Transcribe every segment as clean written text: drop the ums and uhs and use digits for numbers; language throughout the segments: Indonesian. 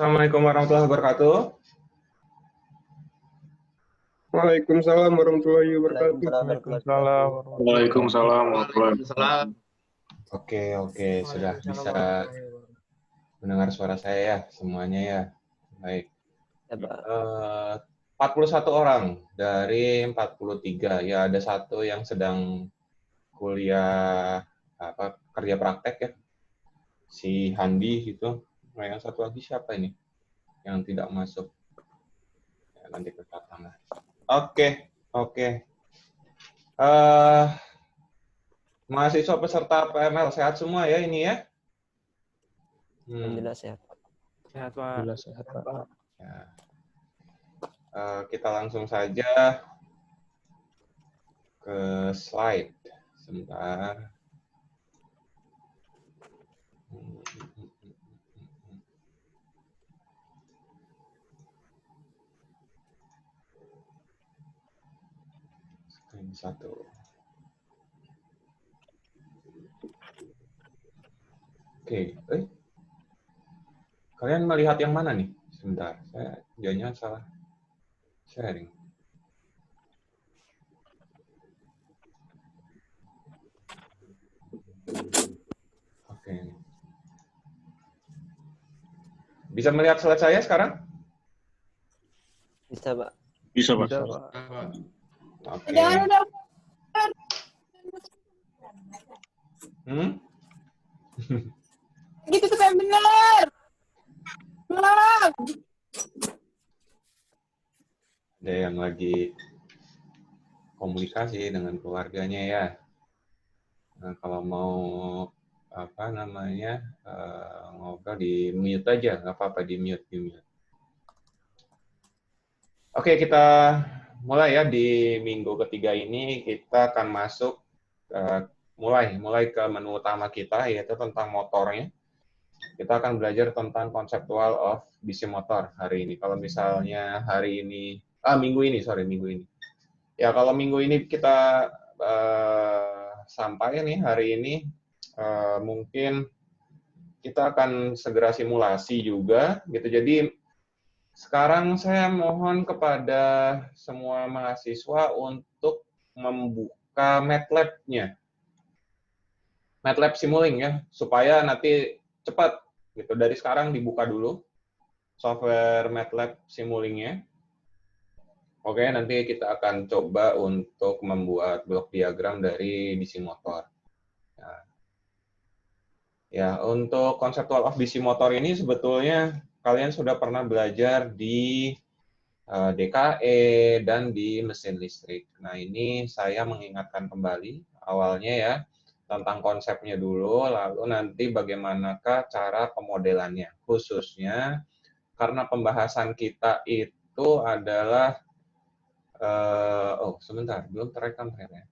Assalamualaikum warahmatullahi wabarakatuh. Waalaikumsalam warahmatullahi wabarakatuh. Waalaikumsalam warahmatullahi wabarakatuh. Oke, sudah bisa mendengar suara saya ya, semuanya ya. Baik. 41 orang dari 43. Ya, ada satu yang sedang kuliah kerja praktek ya. Si Handi gitu. Nah, yang satu lagi siapa ini? Yang tidak masuk. Ya, nanti kelihatan lah. Oke. Mahasiswa peserta PML sehat semua ya ini ya? Alhamdulillah sehat. Sehat, Pak. Alhamdulillah sehat, Pak. Ya. Kita langsung saja ke slide. Sebentar. Screen 1. Oke, kalian melihat yang mana nih? Sebentar, saya jangan salah sharing. Oke. Bisa melihat slide saya sekarang? Bisa, Pak. Bisa, Pak. Oke. Gitu tuh yang benar. Ada yang lagi komunikasi dengan keluarganya ya. Nah, kalau mau ngobrol di mute aja, nggak apa-apa di mute. Oke, kita mulai ya di minggu ketiga ini kita akan masuk mulai ke menu utama kita yaitu tentang motornya. Kita akan belajar tentang conceptual of DC motor hari ini. Kalau misalnya minggu ini. Ya kalau minggu ini kita sampai nih hari ini mungkin kita akan segera simulasi juga gitu. Jadi sekarang saya mohon kepada semua mahasiswa untuk membuka MATLAB-nya. MATLAB Simulink ya, supaya nanti cepat gitu. Dari sekarang dibuka dulu software MATLAB Simulink-nya. Oke, nanti kita akan coba untuk membuat blok diagram dari DC motor. Ya, untuk conceptual of DC motor ini sebetulnya kalian sudah pernah belajar di DKE dan di mesin listrik. Nah, ini saya mengingatkan kembali awalnya ya, tentang konsepnya dulu, lalu nanti bagaimanakah cara pemodelannya. Khususnya karena pembahasan kita itu adalah sebentar, belum terekam ternyata.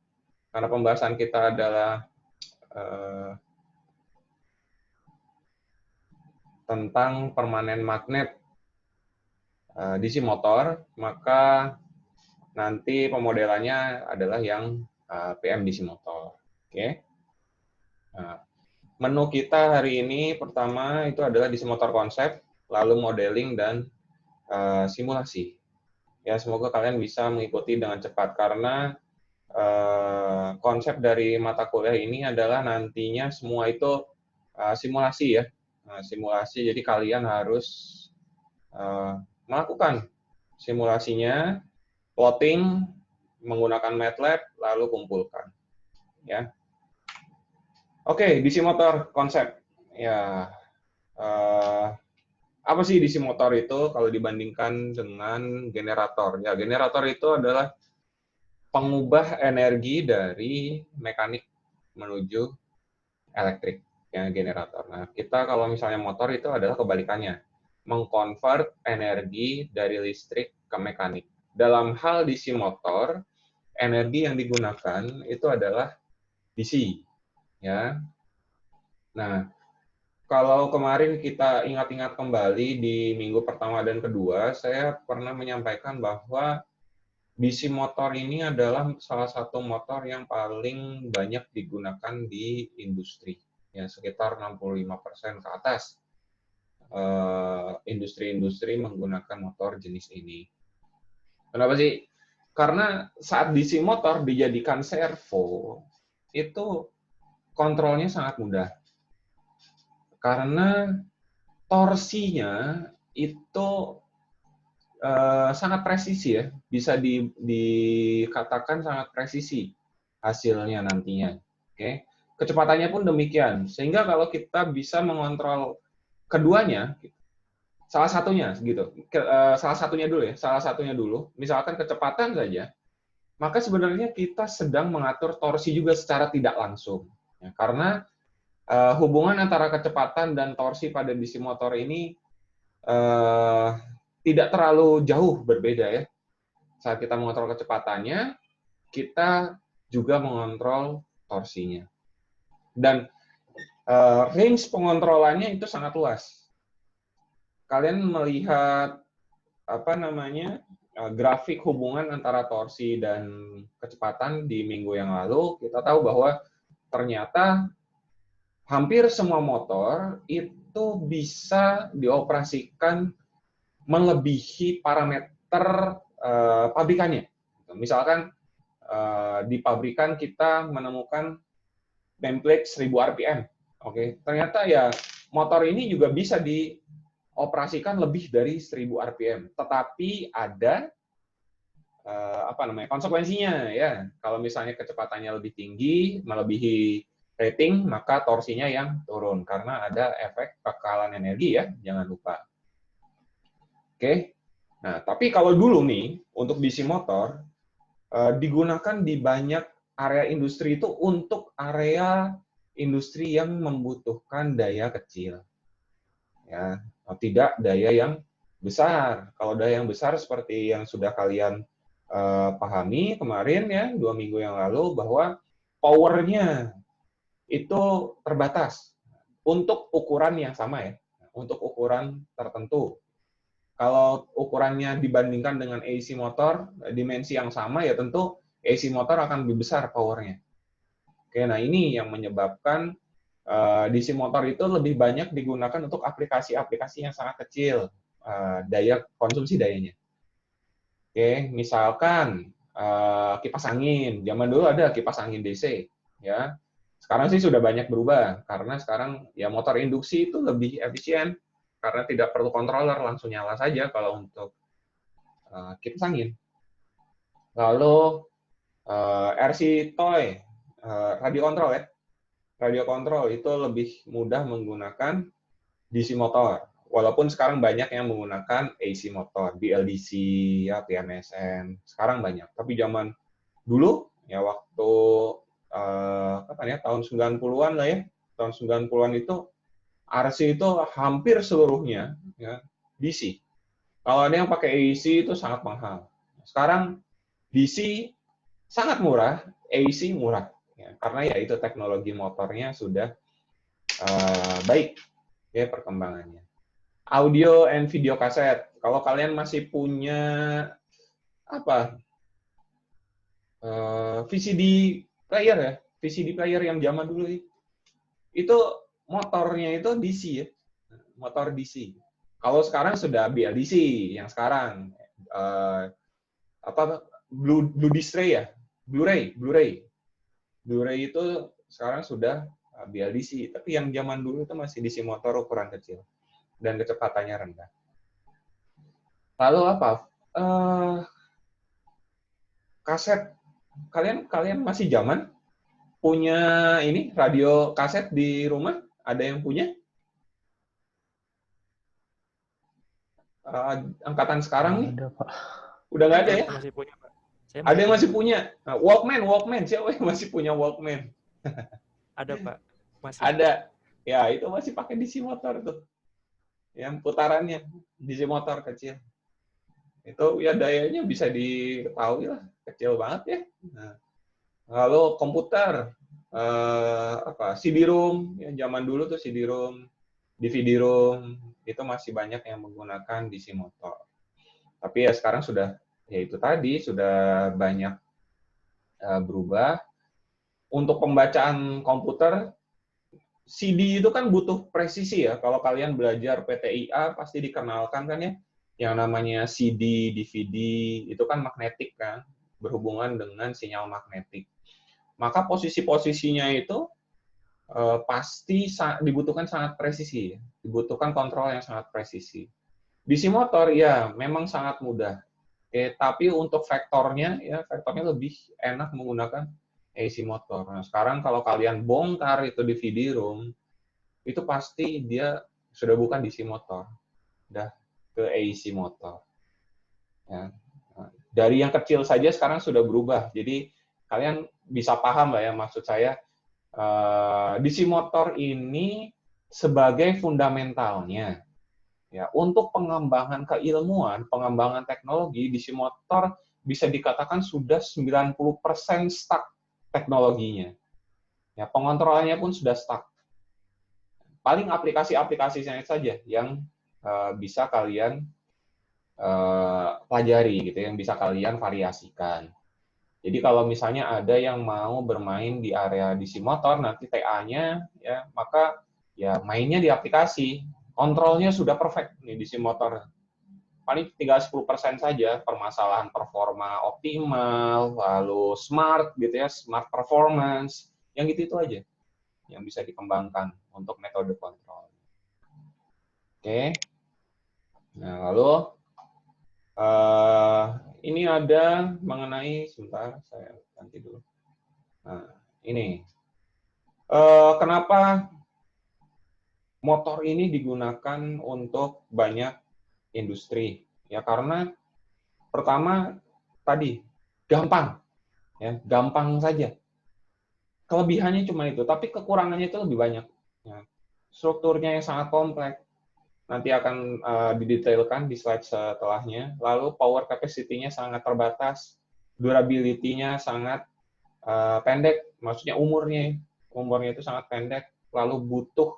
Karena pembahasan kita adalah tentang permanen magnet DC motor, maka nanti pemodelannya adalah yang PM DC motor. Oke. Nah, menu kita hari ini pertama itu adalah DC motor konsep, lalu modeling dan simulasi. Ya, semoga kalian bisa mengikuti dengan cepat karena konsep dari mata kuliah ini adalah nantinya semua itu simulasi ya. Nah, simulasi, jadi kalian harus melakukan simulasinya, plotting menggunakan MATLAB, lalu kumpulkan. Ya. Oke, DC motor konsep. Ya, apa sih DC motor itu kalau dibandingkan dengan generator? Ya, generator itu adalah pengubah energi dari mekanik menuju elektrik, ya, generator. Nah, kita kalau misalnya motor itu adalah kebalikannya, mengkonvert energi dari listrik ke mekanik. Dalam hal DC motor, energi yang digunakan itu adalah DC, ya. Nah, kalau kemarin kita ingat-ingat kembali di minggu pertama dan kedua, saya pernah menyampaikan bahwa DC motor ini adalah salah satu motor yang paling banyak digunakan di industri, ya sekitar 65% ke atas. industri-industri menggunakan motor jenis ini. Kenapa sih? Karena saat DC motor dijadikan servo, itu kontrolnya sangat mudah. Karena torsinya itu sangat presisi ya, bisa dikatakan sangat presisi hasilnya nantinya. Oke, kecepatannya pun demikian. Sehingga kalau kita bisa mengontrol keduanya, salah satunya gitu, salah satunya dulu, misalkan kecepatan saja, maka sebenarnya kita sedang mengatur torsi juga secara tidak langsung. Ya, karena hubungan antara kecepatan dan torsi pada DC motor ini tidak terlalu jauh berbeda ya. Saat kita mengontrol kecepatannya, kita juga mengontrol torsinya. Dan range pengontrolannya itu sangat luas. Kalian melihat grafik hubungan antara torsi dan kecepatan di minggu yang lalu, kita tahu bahwa ternyata hampir semua motor itu bisa dioperasikan melebihi parameter pabrikannya. Misalkan di pabrikan kita menemukan template 1000 RPM. Oke, ternyata ya motor ini juga bisa dioperasikan lebih dari 1000 RPM. Tetapi ada konsekuensinya ya. Kalau misalnya kecepatannya lebih tinggi, melebihi rating, maka torsinya yang turun karena ada efek kekalahan energi ya, jangan lupa. Oke, nah tapi kalau dulu nih untuk DC motor digunakan di banyak area industri itu untuk area industri yang membutuhkan daya kecil, ya, tidak daya yang besar. Kalau daya yang besar seperti yang sudah kalian pahami kemarin ya 2 minggu yang lalu bahwa powernya itu terbatas untuk ukuran yang sama ya, untuk ukuran tertentu. Kalau ukurannya dibandingkan dengan AC motor, dimensi yang sama, ya tentu AC motor akan lebih besar powernya. Oke, nah ini yang menyebabkan DC motor itu lebih banyak digunakan untuk aplikasi-aplikasi yang sangat kecil, daya konsumsi dayanya. Oke, misalkan kipas angin. Zaman dulu ada kipas angin DC, ya. Sekarang sih sudah banyak berubah, karena sekarang ya motor induksi itu lebih efisien. Karena tidak perlu controller, langsung nyala saja kalau untuk kipas angin. Lalu RC Toy, radio kontrol ya. Radio kontrol itu lebih mudah menggunakan DC motor. Walaupun sekarang banyak yang menggunakan AC motor, BLDC, ya, PMSN. Sekarang banyak. Tapi zaman dulu, ya waktu tahun 90-an lah ya. Tahun 90-an itu RC itu hampir seluruhnya ya, DC. Kalau ada yang pakai AC itu sangat mahal. Sekarang DC sangat murah, AC murah. Ya, karena ya itu teknologi motornya sudah baik ya perkembangannya. Audio and video kaset. Kalau kalian masih punya VCD player ya, VCD player yang zaman dulu itu motornya itu DC ya, motor DC. Kalau sekarang sudah BLDC yang sekarang Blue Display ya, Blu-ray itu sekarang sudah BLDC. Tapi yang zaman dulu itu masih DC motor ukuran kecil dan kecepatannya rendah. Lalu kaset. Kalian masih zaman punya ini radio kaset di rumah? Ada yang punya? Angkatan sekarang nih? Ada, Pak. Udah nggak ada ya? Masih punya, Pak. Ada yang masih punya? Walkman. Siapa yang masih punya Walkman? Ada, Pak. Masih. Ada. Ya, itu masih pakai DC motor tuh. Yang putarannya DC motor kecil. Itu ya dayanya bisa diketahui lah, kecil banget ya. Nah, lalu komputer, CD-ROM, ya, zaman dulu tuh CD-ROM, DVD-ROM, itu masih banyak yang menggunakan DC motor. Tapi ya sekarang sudah, ya itu tadi, sudah banyak berubah. Untuk pembacaan komputer, CD itu kan butuh presisi ya. Kalau kalian belajar PTIA pasti dikenalkan kan ya, yang namanya CD, DVD itu kan magnetik kan, berhubungan dengan sinyal magnetik. Maka posisi-posisinya itu pasti dibutuhkan sangat presisi, dibutuhkan kontrol yang sangat presisi. DC motor ya memang sangat mudah. Tapi untuk vektornya lebih enak menggunakan AC motor. Nah, sekarang kalau kalian bongkar itu di VD room, itu pasti dia sudah bukan DC motor, udah ke AC motor. Ya. Nah, dari yang kecil saja sekarang sudah berubah. Jadi kalian bisa paham lah ya maksud saya. DC motor ini sebagai fundamentalnya. Ya, untuk pengembangan keilmuan, pengembangan teknologi, DC motor bisa dikatakan sudah 90% stuck teknologinya. Ya, pengontrolannya pun sudah stuck. Paling aplikasi-aplikasinya saja yang bisa kalian pelajari, gitu, yang bisa kalian variasikan. Jadi kalau misalnya ada yang mau bermain di area DC motor, nanti TA-nya, ya, maka ya mainnya di aplikasi. Kontrolnya sudah perfect nih DC motor. Paling tinggal 10% saja permasalahan performa optimal, lalu smart gitu ya, smart performance, yang gitu itu aja yang bisa dikembangkan untuk metode kontrol. Oke. Nah, lalu ini ada mengenai, sebentar saya ganti dulu. Nah, ini kenapa motor ini digunakan untuk banyak industri? Ya karena pertama tadi gampang, ya gampang saja. Kelebihannya cuma itu, tapi kekurangannya itu lebih banyak. Ya, strukturnya yang sangat kompleks, nanti akan didetailkan di slide setelahnya. Lalu power capacity-nya sangat terbatas, durability-nya sangat pendek, maksudnya umurnya itu sangat pendek. Lalu butuh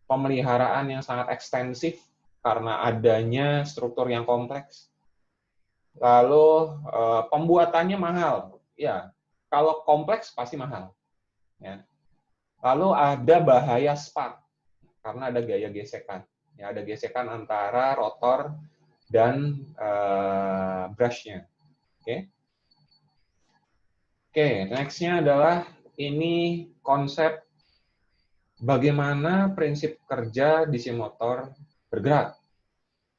pemeliharaan yang sangat ekstensif karena adanya struktur yang kompleks. Lalu pembuatannya mahal. Ya, kalau kompleks pasti mahal. Ya. Lalu ada bahaya spark karena ada gaya gesekan. Ya, ada gesekan antara rotor dan brush-nya. Oke, next-nya adalah ini konsep bagaimana prinsip kerja DC motor bergerak.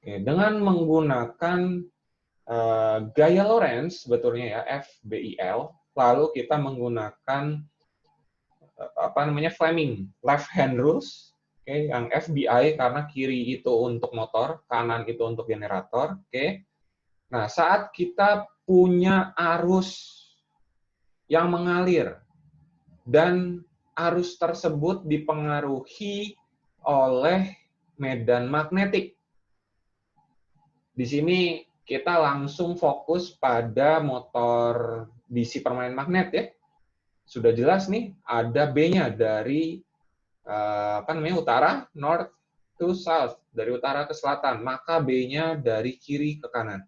Oke, dengan menggunakan gaya Lorentz sebetulnya ya, FBIL, lalu kita menggunakan Fleming left hand rules, yang FBI karena kiri itu untuk motor, kanan itu untuk generator. Nah, saat kita punya arus yang mengalir dan arus tersebut dipengaruhi oleh medan magnetik. Di sini kita langsung fokus pada motor DC permanen magnet ya. Sudah jelas nih, ada B-nya dari utara, north to south, dari utara ke selatan. Maka B-nya dari kiri ke kanan.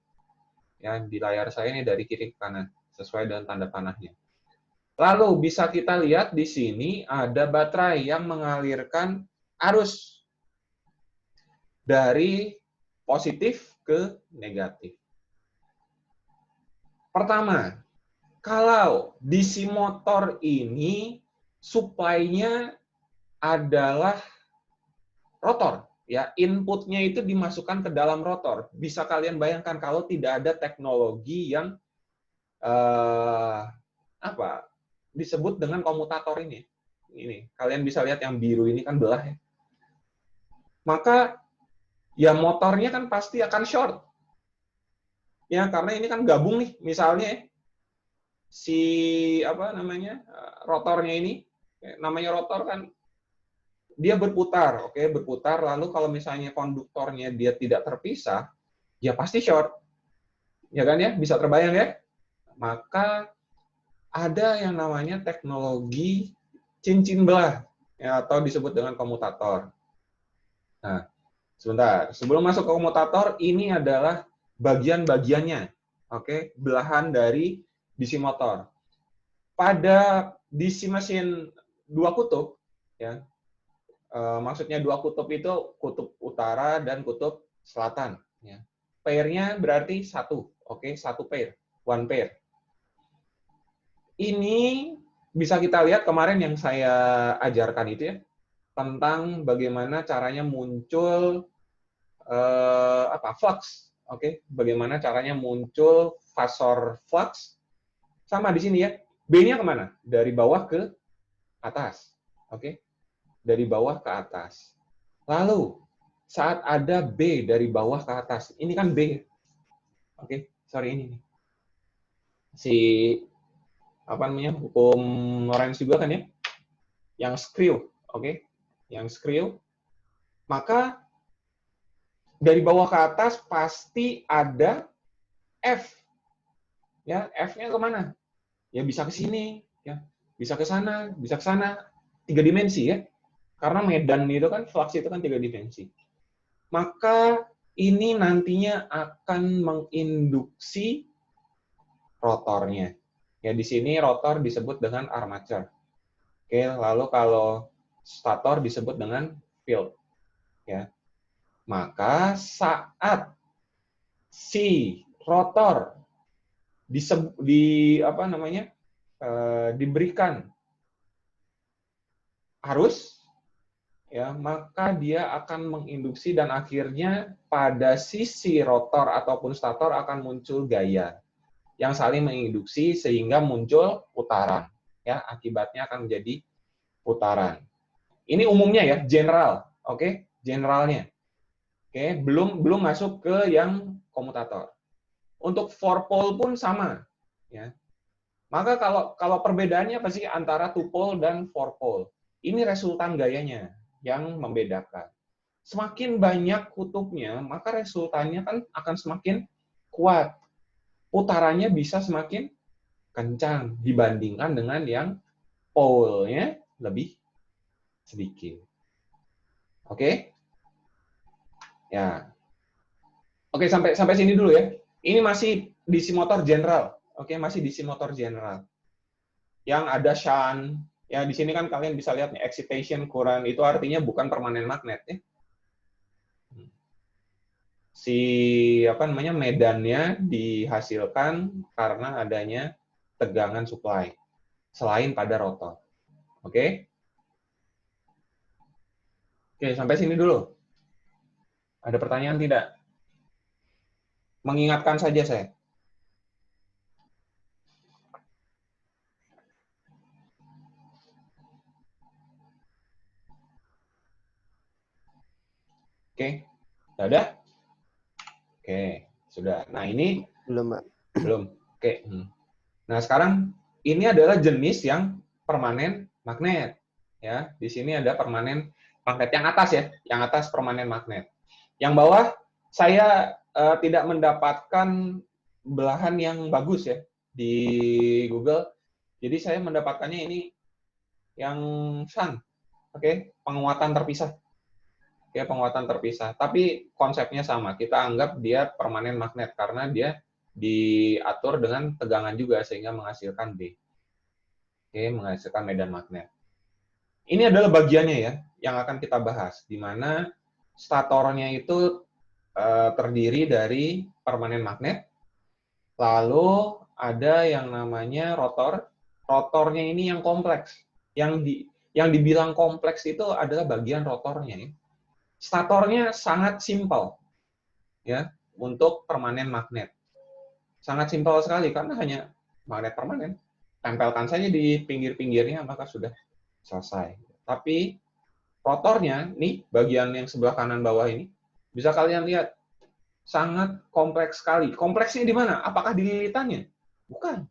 Ya, di layar saya ini dari kiri ke kanan, sesuai dengan tanda panahnya. Lalu bisa kita lihat di sini ada baterai yang mengalirkan arus dari positif ke negatif. Pertama, kalau DC motor ini supply-nya adalah rotor, ya inputnya itu dimasukkan ke dalam rotor. Bisa kalian bayangkan kalau tidak ada teknologi yang disebut dengan komutator ini. Ini kalian bisa lihat yang biru ini kan belah ya. Maka ya motornya kan pasti akan short. Ya karena ini kan gabung nih, misalnya si rotornya ini, namanya rotor kan dia berputar, berputar, lalu kalau misalnya konduktornya dia tidak terpisah, ya pasti short. Ya kan ya, bisa terbayang ya? Maka ada yang namanya teknologi cincin belah, ya, atau disebut dengan komutator. Nah, sebentar, sebelum masuk ke komutator, ini adalah bagian-bagiannya, belahan dari DC motor. Pada DC mesin dua kutub, ya, Maksudnya dua kutub itu kutub utara dan kutub selatan. Ya. Pair-nya berarti satu, oke, satu pair, one pair. Ini bisa kita lihat kemarin yang saya ajarkan itu ya, tentang bagaimana caranya muncul flux, oke, bagaimana caranya muncul fasor flux. Sama di sini ya, B-nya kemana? Dari bawah ke atas, oke, dari bawah ke atas. Lalu saat ada B dari bawah ke atas, ini kan B, oke, sorry ini nih. Si apa namanya, hukum Lorentz juga kan ya, yang screw, oke, yang screw, maka dari bawah ke atas pasti ada F, ya, F-nya kemana? Ya bisa ke sini, ya, bisa ke sana, bisa ke sana, 3 dimensi ya, karena medan itu kan, flux itu kan 3 dimensi. Maka ini nantinya akan menginduksi rotornya. Ya, di sini rotor disebut dengan armature. Oke, lalu kalau stator disebut dengan field. Ya. Maka saat si rotor diberikan arus, ya, maka dia akan menginduksi dan akhirnya pada sisi rotor ataupun stator akan muncul gaya yang saling menginduksi sehingga muncul putaran. Ya, akibatnya akan menjadi putaran. Ini umumnya ya, general, oke, generalnya. Oke, belum masuk ke yang komutator. Untuk 4-pole pun sama, ya. Maka kalau perbedaannya apa sih antara 2-pole dan 4-pole? Ini resultan gayanya yang membedakan. Semakin banyak kutubnya, maka resultannya kan akan semakin kuat. Putarannya bisa semakin kencang dibandingkan dengan yang pole-nya lebih sedikit. Oke? Ya. Oke, sampai sini dulu ya. Ini masih DC motor general. Oke, masih DC motor general. Yang ada shunt, ya di sini kan kalian bisa lihat nih, excitation, current, itu artinya bukan permanen magnet ya. Si medannya dihasilkan karena adanya tegangan supply selain pada rotor. Oke? Oke, sampai sini dulu. Ada pertanyaan tidak? Mengingatkan saja saya. Oke, sudah ada? Oke, sudah. Nah, ini Belum, Pak. belum. Oke. Nah, sekarang ini adalah jenis yang permanen magnet. Ya, di sini ada permanen magnet yang atas ya, yang atas permanen magnet. Yang bawah saya tidak mendapatkan belahan yang bagus ya di Google. Jadi saya mendapatkannya ini yang shunt. Oke, penguatan terpisah. Ya, penguatan terpisah. Tapi konsepnya sama. Kita anggap dia permanen magnet karena dia diatur dengan tegangan juga sehingga menghasilkan B. Oke, menghasilkan medan magnet. Ini adalah bagiannya ya yang akan kita bahas, di mana statornya itu terdiri dari permanen magnet. Lalu ada yang namanya rotor. Rotornya ini yang kompleks. Yang dibilang kompleks itu adalah bagian rotornya ya. Statornya sangat simpel, ya, untuk permanen magnet. Sangat simpel sekali, karena hanya magnet permanen. Tempelkan saja di pinggir-pinggirnya, maka sudah selesai. Tapi rotornya, nih, bagian yang sebelah kanan bawah ini, bisa kalian lihat, sangat kompleks sekali. Kompleksnya di mana? Apakah di lilitannya? Bukan.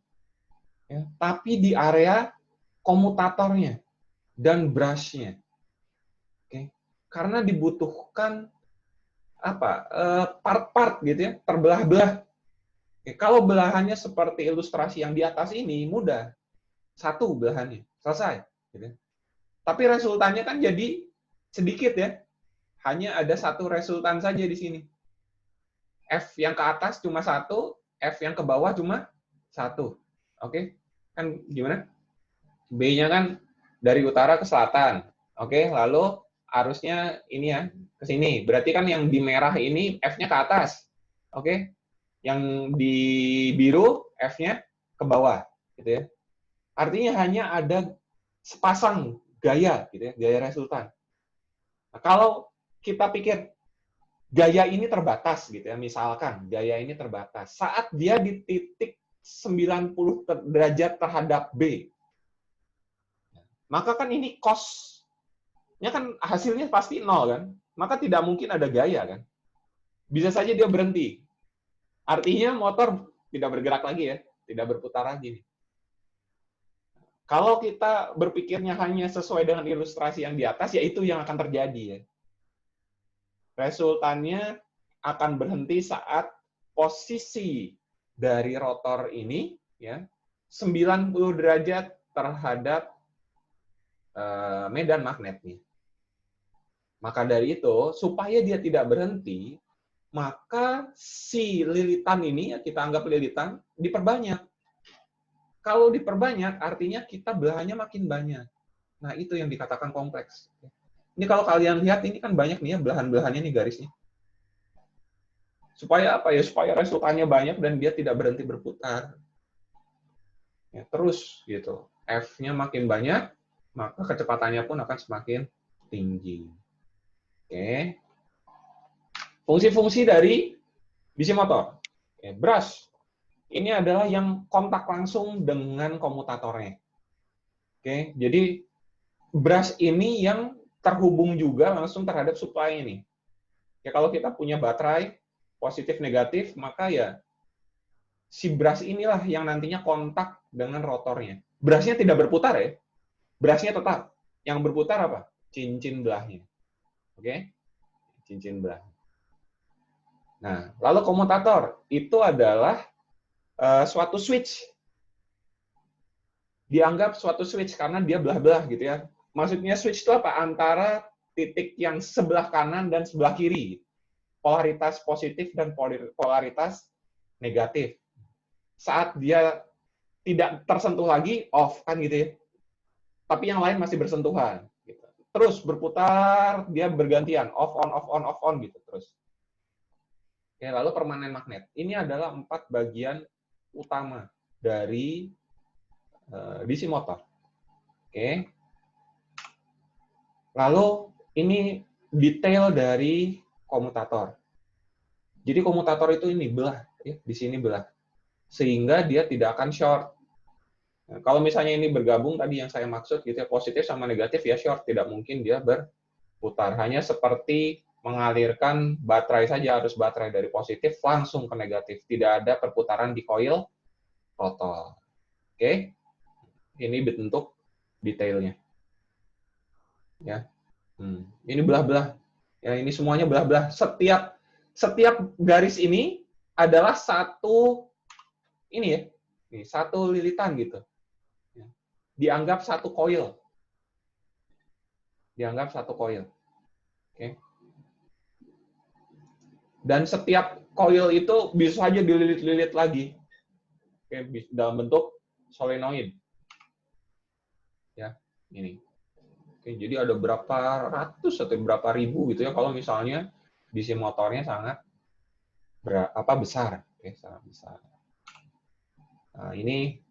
Ya, tapi di area komutatornya dan brush-nya. Karena dibutuhkan part-part gitu ya, terbelah-belah. Kalau belahannya seperti ilustrasi yang di atas ini mudah, satu belahannya selesai. Gitu. Tapi resultannya kan jadi sedikit ya, hanya ada satu resultan saja di sini. F yang ke atas cuma satu, F yang ke bawah cuma satu. Oke, kan gimana? B-nya kan dari utara ke selatan. Oke, lalu arusnya ini ya, ke sini. Berarti kan yang di merah ini F-nya ke atas. Oke? Yang di biru F-nya ke bawah, gitu ya. Artinya hanya ada sepasang gaya, gitu ya, gaya resultan. Nah, kalau kita pikir gaya ini terbatas, gitu ya, misalkan gaya ini terbatas, saat dia di titik 90 derajat terhadap B, maka kan ini cost-nya kan hasilnya pasti nol kan, maka tidak mungkin ada gaya kan. Bisa saja dia berhenti. Artinya motor tidak bergerak lagi ya, tidak berputar lagi. Kalau kita berpikirnya hanya sesuai dengan ilustrasi yang di atas, ya itu yang akan terjadi ya. Resultannya akan berhenti saat posisi dari rotor ini ya 90 derajat terhadap medan magnetnya. Maka dari itu, supaya dia tidak berhenti, maka si lilitan ini, ya kita anggap lilitan, diperbanyak. Kalau diperbanyak, artinya kita belahannya makin banyak. Nah, itu yang dikatakan kompleks. Ini kalau kalian lihat, ini kan banyak nih ya, belahan-belahannya nih garisnya. Supaya apa ya? Supaya resultannya banyak dan dia tidak berhenti berputar. Ya, terus gitu. F-nya makin banyak, maka kecepatannya pun akan semakin tinggi. Oke. Fungsi-fungsi dari DC motor. Oke, brush. Ini adalah yang kontak langsung dengan komutatornya. Oke, jadi brush ini yang terhubung juga langsung terhadap supply ini. Ya kalau kita punya baterai positif negatif, maka ya si brush inilah yang nantinya kontak dengan rotornya. Brushnya tidak berputar ya. Brushnya tetap. Yang berputar apa? Cincin belahnya. Oke? Cincin belah. Nah, lalu komutator itu adalah suatu switch. Dianggap suatu switch karena dia belah-belah gitu ya. Maksudnya switch itu apa? Antara titik yang sebelah kanan dan sebelah kiri. Polaritas positif dan polaritas negatif. Saat dia tidak tersentuh lagi, off kan gitu ya. Tapi yang lain masih bersentuhan. Gitu. Terus berputar, dia bergantian, off on gitu terus. Oke, lalu permanen magnet. Ini adalah 4 bagian utama dari DC motor. Oke. Lalu ini detail dari komutator. Jadi komutator itu ini belah, ya, di sini belah, sehingga dia tidak akan short. Nah, kalau misalnya ini bergabung tadi yang saya maksud gitu ya, positif sama negatif ya short, tidak mungkin dia berputar. Hanya seperti mengalirkan baterai saja, arus baterai dari positif langsung ke negatif, tidak ada perputaran di coil rotor. Oke, ini bentuk detailnya. Ya, ini belah-belah. Ya, ini semuanya belah-belah. Setiap garis ini adalah satu ini ya, satu lilitan gitu. Dianggap satu coil. Dianggap satu coil. Oke. Dan setiap coil itu bisa saja dililit-lilit lagi. Oke, dalam bentuk solenoid. Ya, ini. Oke, jadi ada berapa ratus atau berapa ribu gitu ya kalau misalnya DC motornya sangat besar. Oke, sangat besar. Nah, ini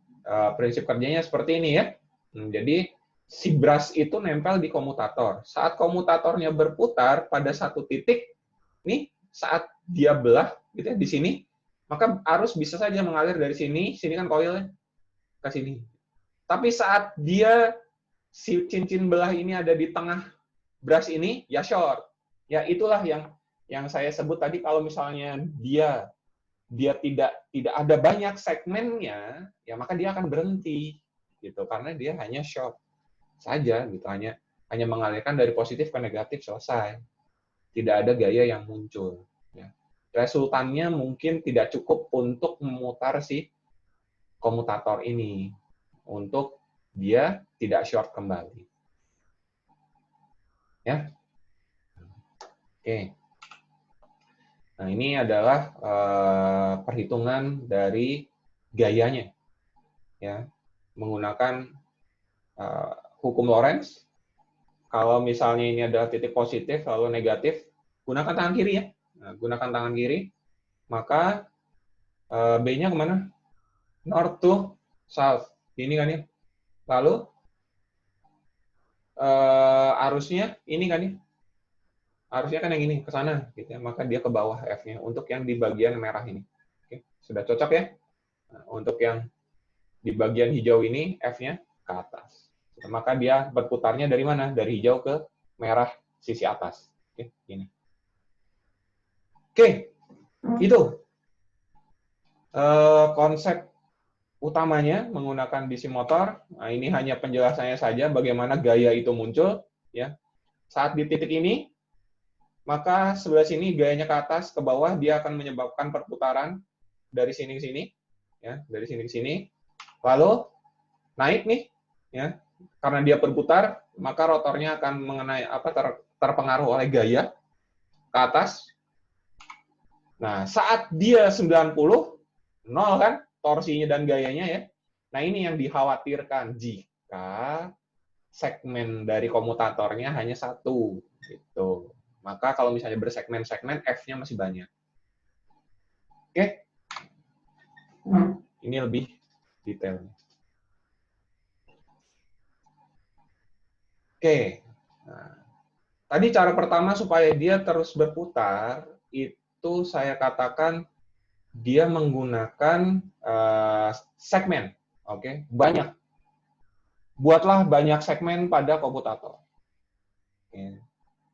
prinsip kerjanya seperti ini ya. Jadi si brush itu nempel di komutator. Saat komutatornya berputar pada satu titik, nih saat dia belah gitu ya di sini, maka arus bisa saja mengalir dari sini kan coilnya ke sini. Tapi saat dia si cincin belah ini ada di tengah brush ini, ya short. Ya itulah yang saya sebut tadi, kalau misalnya dia tidak ada banyak segmennya, ya maka dia akan berhenti gitu karena dia hanya short saja gitu, hanya mengalirkan dari positif ke negatif, selesai. Tidak ada gaya yang muncul. Ya. Resultannya mungkin tidak cukup untuk memutar si komutator ini untuk dia tidak short kembali. Ya. Oke. Nah, ini adalah perhitungan dari gayanya. Ya. Menggunakan hukum Lorentz. Kalau misalnya ini ada titik positif lalu negatif, gunakan tangan kiri ya. Nah, gunakan tangan kiri, maka B-nya kemana? North to south. Ini kan ya. Lalu arusnya ini kan ya. Arusnya kan yang ini ke sana gitu ya. Maka dia ke bawah F-nya untuk yang di bagian merah ini. Oke, sudah cocok ya? Nah, untuk yang di bagian hijau ini F-nya ke atas. Maka dia berputarnya dari mana? Dari hijau ke merah sisi atas. Oke, ini. Oke, itu konsep utamanya menggunakan DC motor. Nah, ini hanya penjelasannya saja bagaimana gaya itu muncul. Ya, saat di titik ini, maka sebelah sini gayanya ke atas, ke bawah, dia akan menyebabkan perputaran dari sini ke sini, ya, dari sini ke sini. Lalu naik nih, ya, karena dia berputar, maka rotornya akan mengenai terpengaruh oleh gaya ke atas. Nah, saat dia 90, 0 kan torsinya dan gayanya ya. Nah, ini yang dikhawatirkan jika segmen dari komutatornya hanya satu gitu. Maka kalau misalnya bersegmen-segmen F-nya masih banyak. Oke. Ini lebih detail. Oke. Nah, tadi cara pertama supaya dia terus berputar itu saya katakan dia menggunakan segmen. Oke, banyak. Buatlah banyak segmen pada komutator. Oke.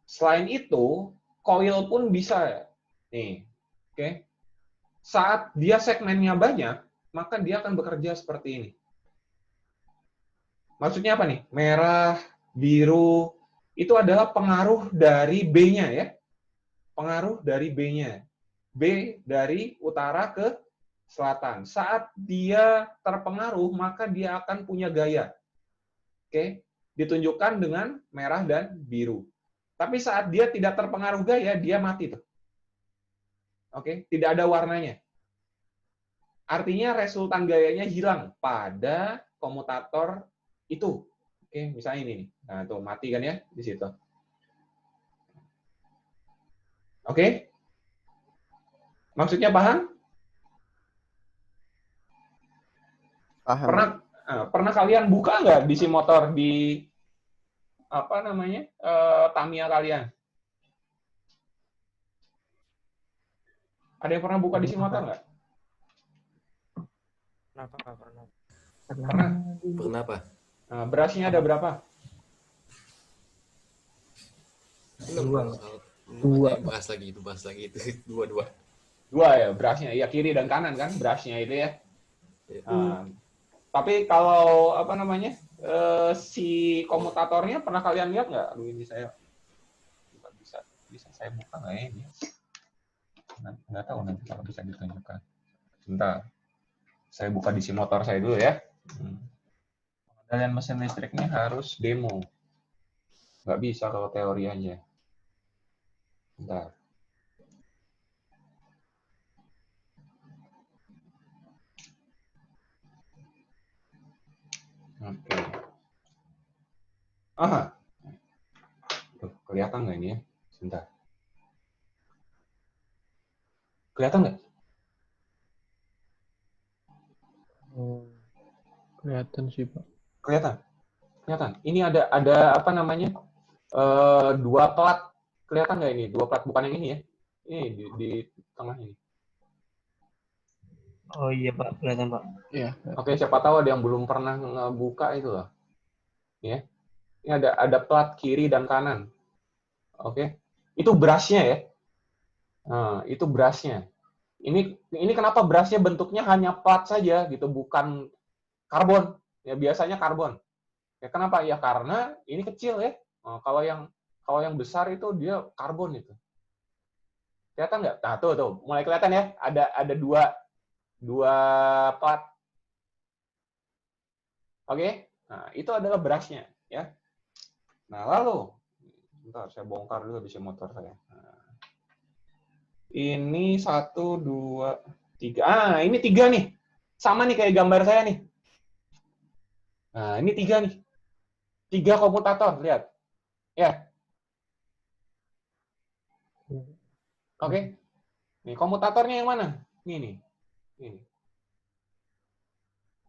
Selain itu, coil pun bisa. Nih, oke. Saat dia segmennya banyak, maka dia akan bekerja seperti ini. Maksudnya apa nih? Merah, biru, itu adalah pengaruh dari B-nya ya. Pengaruh dari B-nya. B dari utara ke selatan. Saat dia terpengaruh, maka dia akan punya gaya. Oke, ditunjukkan dengan merah dan biru. Tapi saat dia tidak terpengaruh gaya, dia mati tuh. Oke, tidak ada warnanya. Artinya resultan gayanya hilang pada komutator itu. Oke, misalnya ini nih. Nah, tuh mati kan ya di situ. Oke? Maksudnya paham? Paham. Pernah kalian buka nggak DC motor di apa namanya Tamiya kalian? Ada yang pernah buka DC motor nggak? Kenapa nggak pernah? Pernah. Pernah apa? Berasnya ada berapa? Dua. Bahas lagi itu. Dua. Dua ya, berasnya. Ya kiri dan kanan kan, berasnya itu ya. Tapi kalau apa namanya si komutatornya pernah kalian lihat nggak? Aduh ini saya bisa saya buka nggak ya ini? Nggak tahu nanti kalau bisa ditunjukkan. Sebentar, saya buka DC motor saya dulu ya. Pengendalian mesin listriknya harus demo. Nggak bisa kalau teori aja. Bentar. Oke. Aha. Tuh, kelihatan nggak ini ya? Sebentar. Kelihatan nggak? Kelihatan sih, Pak. Kelihatan. Ini ada apa namanya? Dua plat. Kelihatan nggak ini? Dua plat, bukan yang ini ya? Ini di tengah ini. Oh iya Pak, kelihatan Pak. Iya. Oke, siapa tahu ada yang belum pernah ngebuka itu loh. Ya. Ini ada plat kiri dan kanan. Oke. Itu brush-nya ya. Nah, itu brush-nya. Ini kenapa brush-nya bentuknya hanya plat saja gitu, bukan karbon. Ya biasanya karbon. Ya kenapa? Ya karena ini kecil ya. Nah, kalau yang besar itu dia karbon itu. Kelihatan nggak? Nah, tuh mulai kelihatan ya. Ada dua plat. Oke? Nah, itu adalah brush-nya ya. Nah, lalu bentar saya bongkar dulu di motor saya. Nah, ini 1 2 3. Ini 3 nih. Sama nih kayak gambar saya nih. Nah, ini 3 nih. 3 komutator, lihat. Ya. Oke. Nih, komutatornya yang mana? Ini.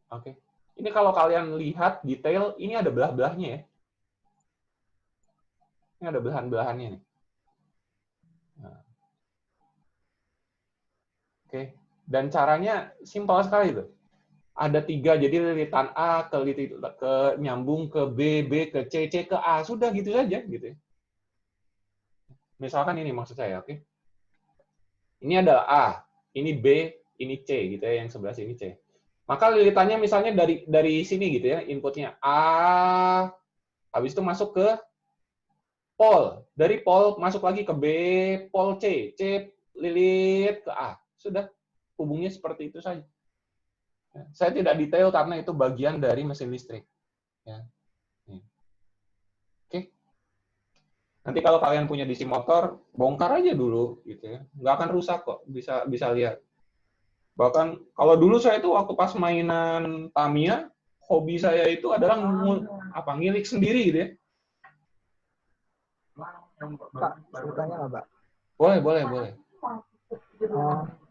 Oke. Ini kalau kalian lihat detail, ini ada belah-belahnya ya. Ini ada belahan-belahannya nih. Nah. Oke. Dan caranya simpel sekali tuh. Ada 3, jadi lilitan A ke nyambung ke B, B ke C, C ke A. Sudah gitu saja gitu ya. Misalkan ini maksud saya, oke. Ini adalah A, ini B, ini C gitu ya, yang sebelah sini C. Maka lilitannya misalnya dari sini gitu ya, inputnya A, habis itu masuk ke pol. Dari pol masuk lagi ke B, pol C, C lilit ke A. Sudah, hubungnya seperti itu saja. Saya tidak detail karena itu bagian dari mesin listrik. Ya. Oke. Nanti kalau kalian punya DC motor, bongkar aja dulu, gitu ya. Nggak akan rusak kok, bisa lihat. Bahkan kalau dulu saya itu waktu pas mainan Tamiya, hobi saya itu adalah ngilik sendiri gitu ya. Pak, bertanya nggak, Pak? Boleh.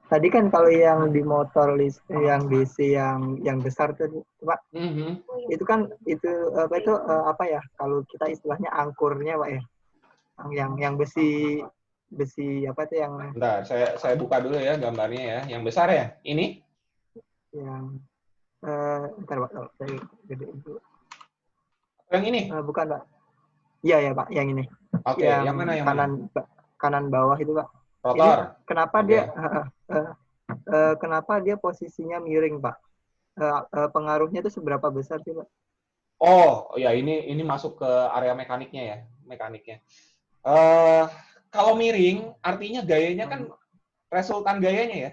Tadi kan kalau yang di motor yang DC yang besar tuh, Pak, itu kan apa ya? Kalau kita istilahnya angkurnya, Pak ya, yang besi apa tuh yang? Bentar, saya buka dulu ya gambarnya ya. Yang besar ya, ini? Yang bentar, Pak, saya gedein dulu. Yang ini? Bukan, Pak. Iya ya, Pak, yang ini. Oke, yang mana yang kanan bawah itu, Pak. Rotor. Ini, kenapa dia posisinya miring, Pak? Pengaruhnya itu seberapa besar sih, Pak? Oh, ya ini masuk ke area mekaniknya ya, kalau miring, artinya gayanya kan resultan gayanya ya.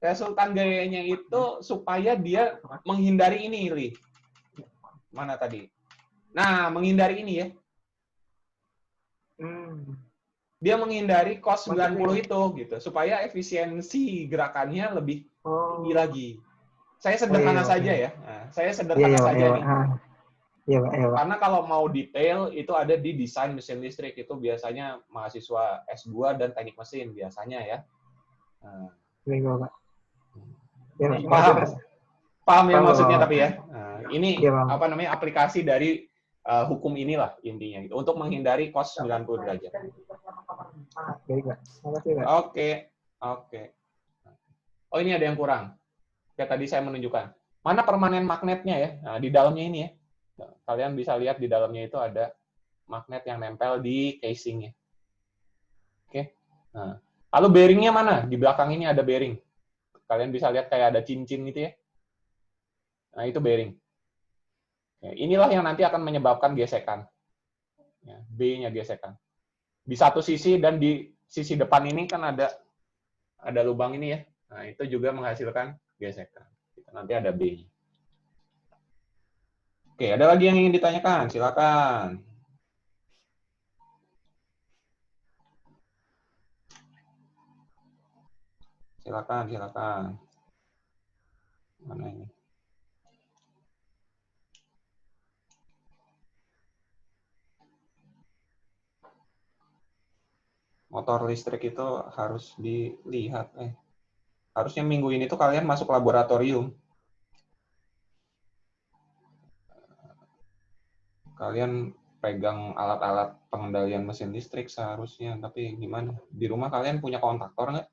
Resultan gayanya itu supaya dia menghindari ini, Li. Mana tadi? Nah, menghindari ini ya. Dia menghindari cos 90 itu gitu, supaya efisiensi gerakannya lebih tinggi lagi. Saya sederhana saja ya. Nah, saya sederhana saja nih. Iya, Pak. Karena kalau mau detail itu ada di desain mesin listrik, itu biasanya mahasiswa S2 dan teknik mesin biasanya ya. Iya, Pak. Paham ya maksudnya tapi ya. Nah, ini apa namanya aplikasi dari hukum inilah intinya gitu, untuk menghindari cos 90 derajat. Baik, Pak. Makasih, Pak. Oke. Oh, ini ada yang kurang. Kayak tadi saya menunjukkan. Mana permanen magnetnya ya? Nah, di dalamnya ini ya. Kalian bisa lihat di dalamnya itu ada magnet yang nempel di casingnya. Oke. Nah, lalu bearingnya mana? Di belakang ini ada bearing. Kalian bisa lihat kayak ada cincin gitu ya. Nah, itu bearing. Ya, inilah yang nanti akan menyebabkan gesekan. Ya, B-nya gesekan. Di satu sisi dan di sisi depan ini kan ada lubang ini ya. Nah, itu juga menghasilkan gesekan. Nanti ada B-nya. Oke, ada lagi yang ingin ditanyakan? Silakan. Silakan. Mana ini? Motor listrik itu harus dilihat. Harusnya minggu ini tuh kalian masuk laboratorium. Kalian pegang alat-alat pengendalian mesin listrik seharusnya, tapi gimana? Di rumah kalian punya kontaktor nggak?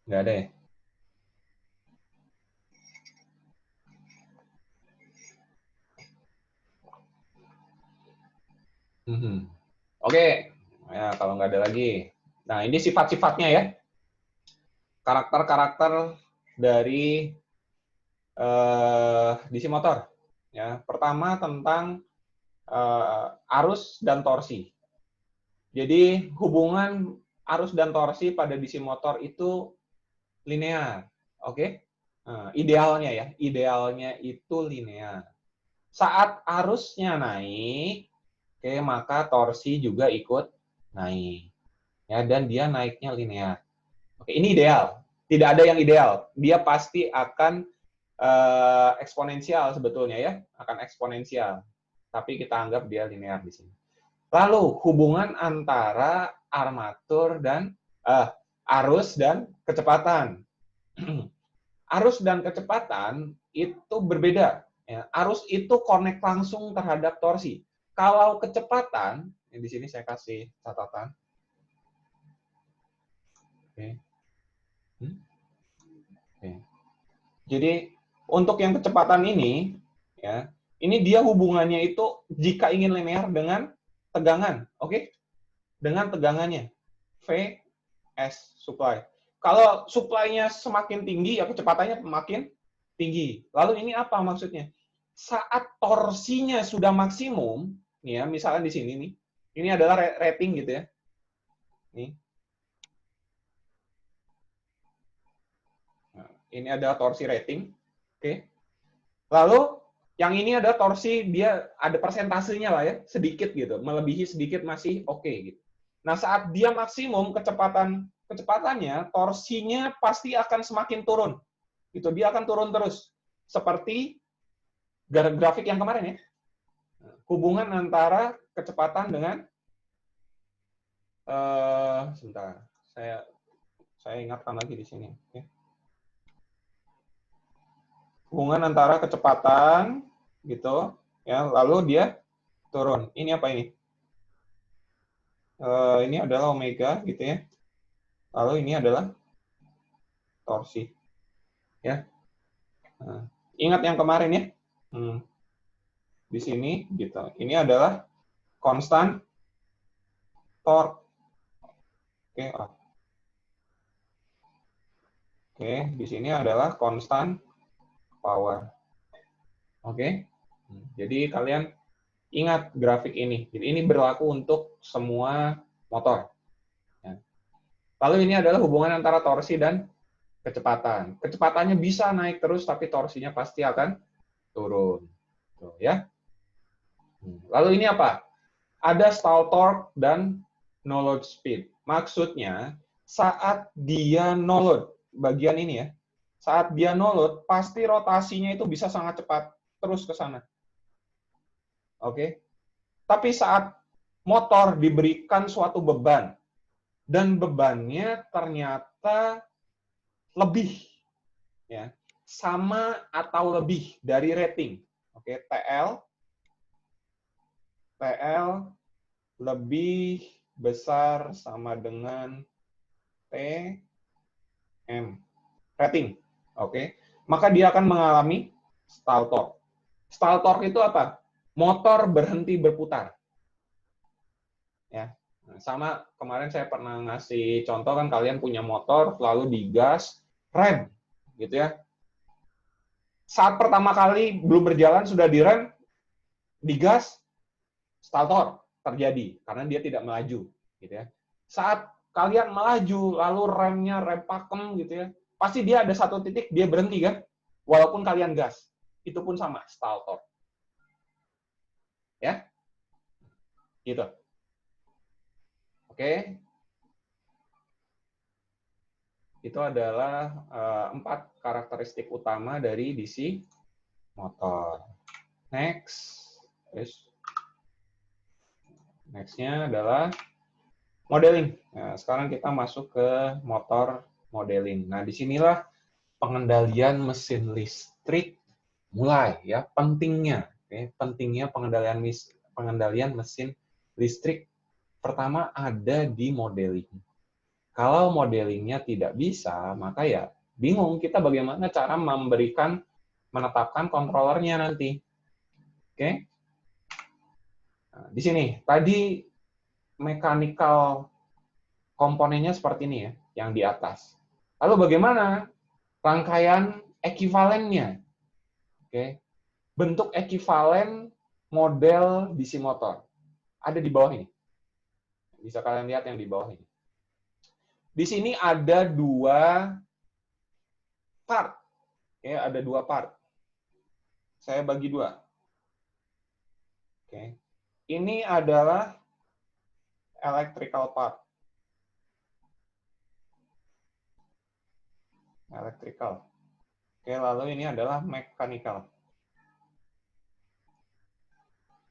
Nggak ada ya? Oke. Ya, kalau nggak ada lagi. Nah, ini sifat-sifatnya ya. Karakter-karakter dari DC motor. Ya, pertama tentang arus dan torsi. Jadi hubungan arus dan torsi pada DC motor itu linear. Oke? Idealnya itu linear. Saat arusnya naik, maka torsi juga ikut naik. Ya, dan dia naiknya linear. Oke, ini ideal. Tidak ada yang ideal. Dia pasti akan eksponensial sebetulnya ya, akan eksponensial. Tapi kita anggap dia linear di sini. Lalu hubungan antara armatur dan arus dan kecepatan. Arus dan kecepatan itu berbeda. Ya. Arus itu connect langsung terhadap torsi. Kalau kecepatan, di sini saya kasih catatan. Oke. Oke. Jadi untuk yang kecepatan ini, ya, ini dia hubungannya itu jika ingin linear dengan tegangan, oke? Dengan tegangannya, V S supply. Kalau supply-nya semakin tinggi, ya kecepatannya makin tinggi. Lalu ini apa maksudnya? Saat torsinya sudah maksimum, nih ya, misalnya di sini nih, ini adalah rating gitu ya. Nih. Nah, ini adalah torsi rating, oke? Lalu yang ini ada torsi, dia ada persentasenya lah ya, sedikit gitu, melebihi sedikit masih oke gitu. Nah, saat dia maksimum kecepatannya, torsinya pasti akan semakin turun. Gitu, dia akan turun terus. Seperti grafik yang kemarin ya. Hubungan antara kecepatan dengan sebentar, saya ingatkan lagi di sini, oke. Hubungan antara kecepatan gitu ya, lalu dia turun. Ini apa ini? Ini adalah omega gitu ya. Lalu ini adalah torsi. Ya. Nah, ingat yang kemarin ya. Di sini gitu. Ini adalah konstan torque. Oke. Oke, di sini adalah konstan power. Oke. Jadi kalian ingat grafik ini. Jadi ini berlaku untuk semua motor. Ya. Lalu ini adalah hubungan antara torsi dan kecepatan. Kecepatannya bisa naik terus, tapi torsinya pasti akan turun. Tuh, ya. Lalu ini apa? Ada stall torque dan no load speed. Maksudnya, saat dia no load, bagian ini ya, saat dia no load, pasti rotasinya itu bisa sangat cepat, terus ke sana. Oke? Tapi saat motor diberikan suatu beban, dan bebannya ternyata lebih, ya, sama atau lebih dari rating. Oke, TL lebih besar sama dengan TM rating. Oke, maka dia akan mengalami stall torque. Stall torque itu apa? Motor berhenti berputar. Ya, sama kemarin saya pernah ngasih contoh kan, kalian punya motor lalu digas, rem, gitu ya. Saat pertama kali belum berjalan sudah direm, digas, stall torque terjadi karena dia tidak melaju, gitu ya. Saat kalian melaju lalu remnya rem pakem gitu ya, pasti dia ada satu titik dia berhenti kan, walaupun kalian gas, itu pun sama stall torque, ya, gitu. Oke, itu adalah 4 karakteristik utama dari DC motor. Next-nya adalah modeling. Nah, sekarang kita masuk ke motor modeling. Nah, disinilah pengendalian mesin listrik mulai ya, pentingnya. Oke, pentingnya pengendalian mesin listrik pertama ada di modeling. Kalau modelingnya tidak bisa, maka ya bingung kita bagaimana cara menetapkan kontrolernya nanti. Oke? Nah, di sini tadi mechanical komponennya seperti ini ya, yang di atas. Lalu bagaimana rangkaian ekivalennya? Oke. Bentuk ekivalen model DC motor ada di bawah ini. Bisa kalian lihat yang di bawah ini. Di sini ada 2 part. Oke, ada 2 part. Saya bagi 2. Oke. Ini adalah electrical part. Electrical. Oke, lalu ini adalah mechanical.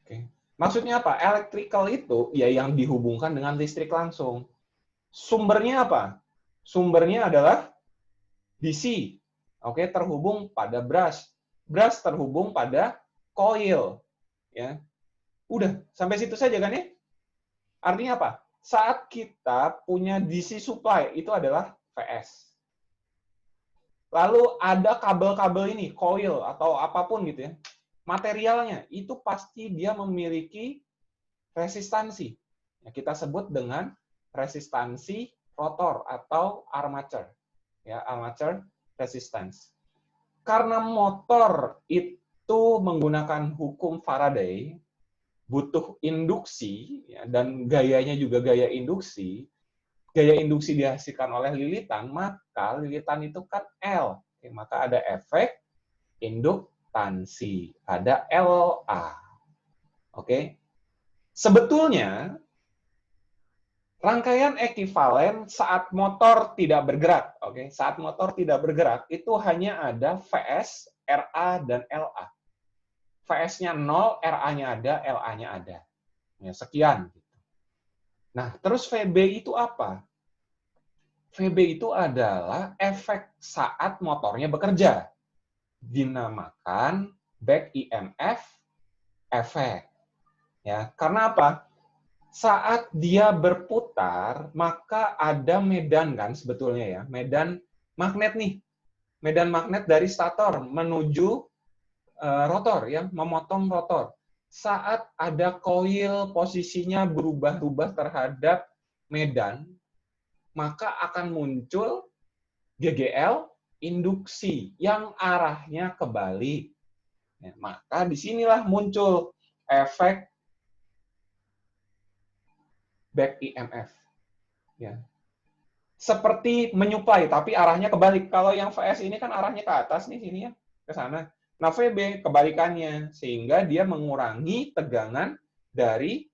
Oke. Maksudnya apa? Electrical itu ya yang dihubungkan dengan listrik langsung. Sumbernya apa? Sumbernya adalah DC. Oke, terhubung pada brush. Brush terhubung pada coil. Ya. Udah, sampai situ saja kan ya? Artinya apa? Saat kita punya DC supply, itu adalah VS. Lalu ada kabel-kabel ini, coil atau apapun gitu ya. Materialnya itu pasti dia memiliki resistansi. Ya, kita sebut dengan resistansi rotor atau armature. Ya, armature resistance. Karena motor itu menggunakan hukum Faraday, butuh induksi, ya, dan gayanya juga gaya induksi. Gaya induksi dihasilkan oleh lilitan, maka lilitan itu kan L. Oke, maka ada efek induktansi, ada LA. Oke. Sebetulnya rangkaian ekivalen saat motor tidak bergerak, oke. Saat motor tidak bergerak itu hanya ada VS, RA dan LA. VS-nya 0, RA-nya ada, LA-nya ada. Ya, sekian. Nah, terus VB itu apa? VB itu adalah efek saat motornya bekerja. Dinamakan back EMF efek. Ya, karena apa? Saat dia berputar, maka ada medan kan sebetulnya ya, medan magnet nih. Medan magnet dari stator menuju rotor ya, memotong rotor. Saat ada koil posisinya berubah-ubah terhadap medan, maka akan muncul GGL induksi yang arahnya kebalik. Ya, maka disinilah muncul efek back EMF. Ya. Seperti menyuplai, tapi arahnya kebalik. Kalau yang VS ini kan arahnya ke atas nih, sini ya, ke sana. Nah, VB kebalikannya, sehingga dia mengurangi tegangan dari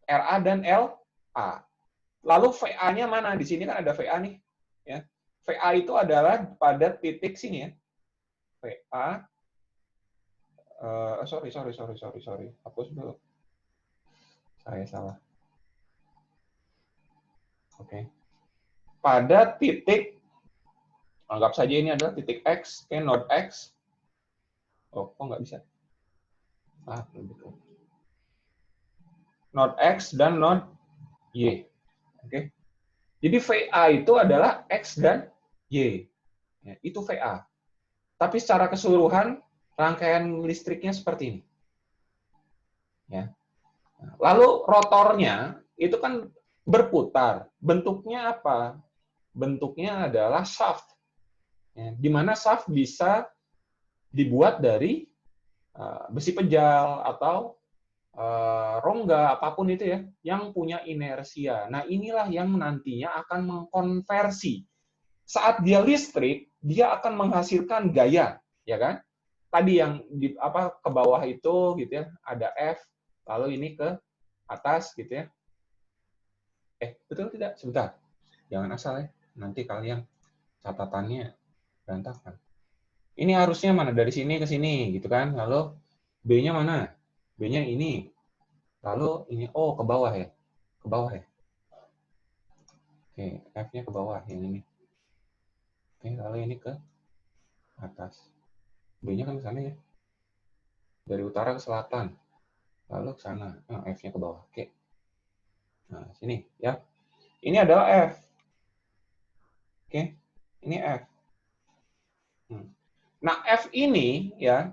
RA dan LA. Lalu VA-nya mana? Di sini kan ada VA nih. Ya. VA itu adalah pada titik sini ya. VA. Sorry. Hapus dulu. Saya salah. Oke. Pada titik, anggap saja ini adalah titik X, oke, node X. Oh, kok nggak bisa? Betul. Node X dan node Y. Oke. Jadi VA itu adalah X dan Y. Ya, itu VA. Tapi secara keseluruhan, rangkaian listriknya seperti ini. Ya. Lalu rotornya itu kan berputar. Bentuknya apa? Bentuknya adalah shaft. Ya, di mana shaft bisa dibuat dari besi pejal atau rongga, apapun itu ya, yang punya inersia. Nah, inilah yang nantinya akan mengkonversi. Saat dia listrik, dia akan menghasilkan gaya, ya kan? Tadi yang ke bawah itu gitu ya, ada F, lalu ini ke atas gitu ya. Betul tidak? Sebentar. Jangan asal ya. Nanti kalian catatannya berantakan. Ini harusnya mana? Dari sini ke sini gitu kan. Lalu B-nya mana? B-nya ini. Lalu ini, ke bawah ya. Ke bawah ya. Oke, F-nya ke bawah yang ini. Oke, lalu ini ke atas. B-nya kan ke sana ya. Dari utara ke selatan. Lalu ke sana. F-nya ke bawah. Oke. Nah, sini ya. Ini adalah F. Oke. Ini F. Nah, F ini ya,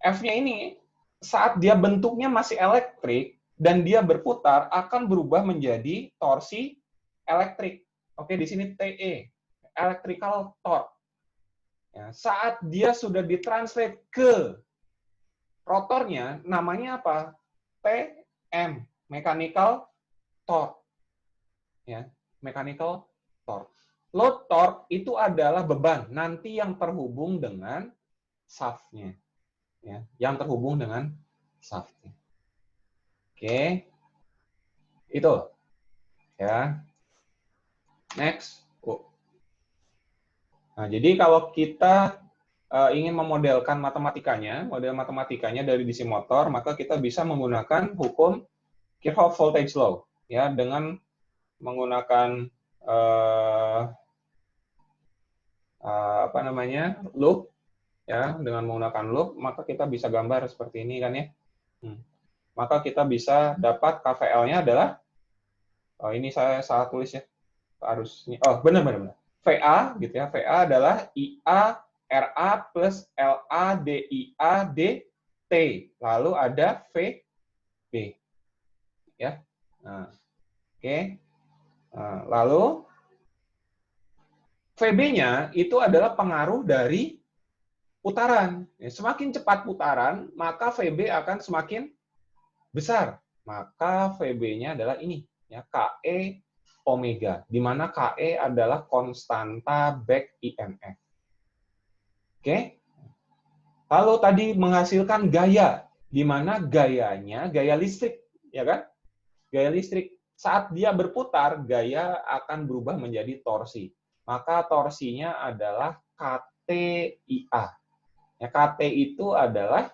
F-nya ini saat dia bentuknya masih elektrik dan dia berputar akan berubah menjadi torsi elektrik. Oke, di sini TE, electrical torque. Ya, saat dia sudah ditranslate ke rotornya, namanya apa? TM, mechanical torque. Ya, mechanical torque. Load torque itu adalah beban nanti yang terhubung dengan shaft-nya. Ya, yang terhubung dengan shaft-nya. Oke. Itu. Ya. Next. Nah, jadi kalau kita ingin memodelkan model matematikanya dari DC motor, maka kita bisa menggunakan hukum Kirchhoff voltage law, ya, dengan menggunakan loop, ya, dengan menggunakan loop, maka kita bisa gambar seperti ini kan ya. Maka kita bisa dapat KVL-nya adalah, ini saya salah tulis ya, harusnya, benar. VA gitu ya, VA adalah IA RA plus LA DIA DT, lalu ada VB, ya. Nah, oke. Nah, lalu VB-nya itu adalah pengaruh dari putaran. Semakin cepat putaran, maka VB akan semakin besar. Maka VB-nya adalah ini, ya, KE omega, di mana KE adalah konstanta back EMF. Oke? Lalu tadi menghasilkan gaya, di mana gayanya gaya listrik, ya kan? Gaya listrik. Saat dia berputar, gaya akan berubah menjadi torsi. Maka torsinya adalah KTIA. Ya, KT itu adalah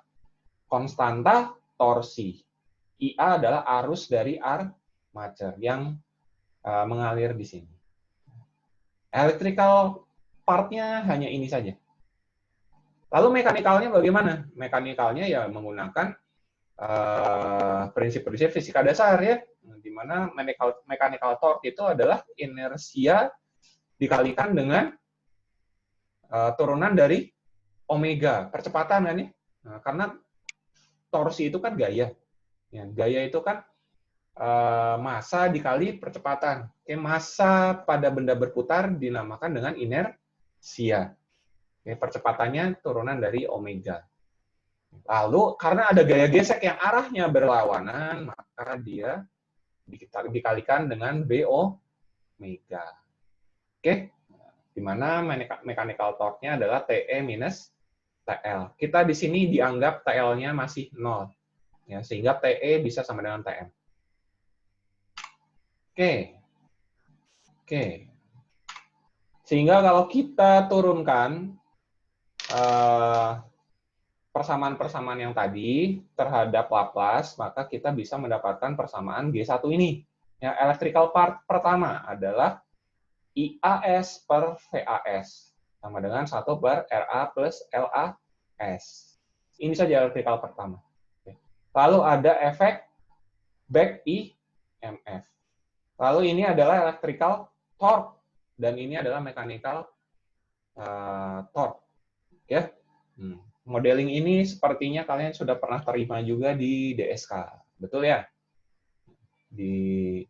konstanta torsi. IA adalah arus dari armature yang mengalir di sini. Electrical part-nya hanya ini saja. Lalu mekanikalnya bagaimana? Mekanikalnya ya menggunakan prinsip-prinsip fisika dasar ya, di mana mechanical torque itu adalah inersia dikalikan dengan turunan dari omega, percepatan kan ya. Nah, karena torsi itu kan gaya. Ya, gaya itu kan massa dikali percepatan. Oke, massa pada benda berputar dinamakan dengan inersia. Oke, percepatannya turunan dari omega. Lalu karena ada gaya gesek yang arahnya berlawanan, maka dia dikalikan dengan B omega. Oke, di mana mechanical torque-nya adalah TE minus TL. Kita di sini dianggap TL-nya masih 0. Ya, sehingga TE bisa sama dengan TM. Oke. Sehingga kalau kita turunkan persamaan-persamaan yang tadi terhadap Laplace, maka kita bisa mendapatkan persamaan G1 ini. Ya, electrical part pertama adalah IAS per VAS, sama dengan 1 per RA plus LAS. Ini saja electrical pertama. Lalu ada efek back EMF. Lalu ini adalah electrical torque, dan ini adalah mechanical torque. Ya, modeling ini sepertinya kalian sudah pernah terima juga di DSK, betul ya? Di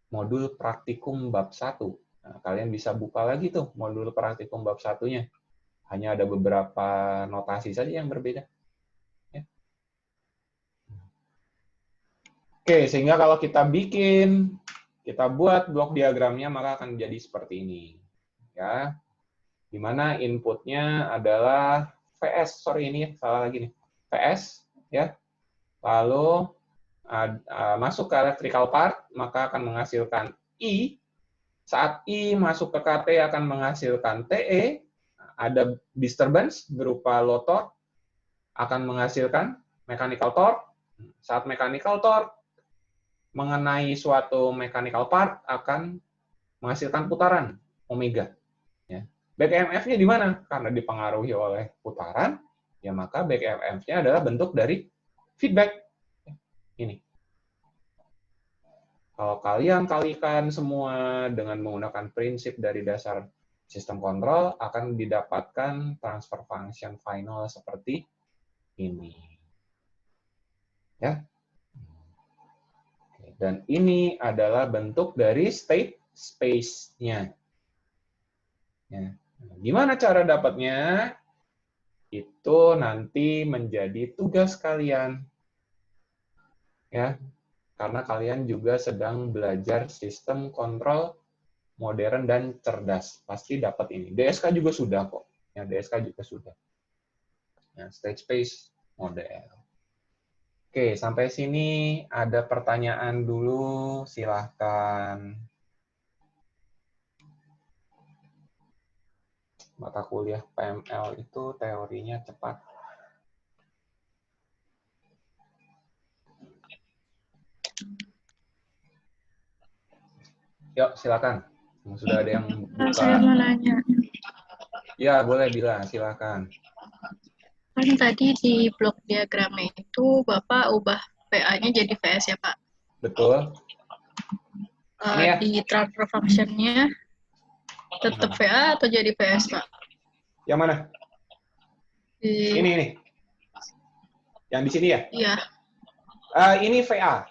modul praktikum bab 1. Nah, kalian bisa buka lagi tuh modul praktikum bab 1-nya. Hanya ada beberapa notasi saja yang berbeda. Ya. Oke, sehingga kalau kita buat blok diagramnya, maka akan jadi seperti ini. Ya, di mana inputnya adalah VS, sorry ini salah lagi nih, VS, ya. Lalu masuk ke electrical part, maka akan menghasilkan I. Saat I masuk ke KT akan menghasilkan TE, ada disturbance berupa low torque, akan menghasilkan mechanical torque. Saat mechanical torque mengenai suatu mechanical part akan menghasilkan putaran omega. Ya. Back EMF-nya di mana? Karena dipengaruhi oleh putaran, ya maka back EMF-nya adalah bentuk dari feedback. Ini. Kalau kalian kalikan semua dengan menggunakan prinsip dari dasar sistem kontrol, akan didapatkan transfer function final seperti ini. Ya. Dan ini adalah bentuk dari state space-nya. Ya. Gimana cara dapatnya? Itu nanti menjadi tugas kalian. Ya, karena kalian juga sedang belajar sistem kontrol modern dan cerdas. Pasti dapat ini. DSK juga sudah kok. Ya, DSK juga sudah. Ya, state space model. Oke, sampai sini ada pertanyaan dulu, silahkan. Mata kuliah PML itu teorinya cepat. Yuk, silakan. Sudah ada yang buka. Saya mau nanya. Ya, boleh bilang, silakan. Kan tadi di blok diagramnya itu Bapak ubah PA-nya jadi VS ya, Pak? Betul. Ini ya. Di transfer function-nya tetap VA atau jadi VS, Pak? Yang mana? Ini. Yang di sini ya? Iya. Ini VA.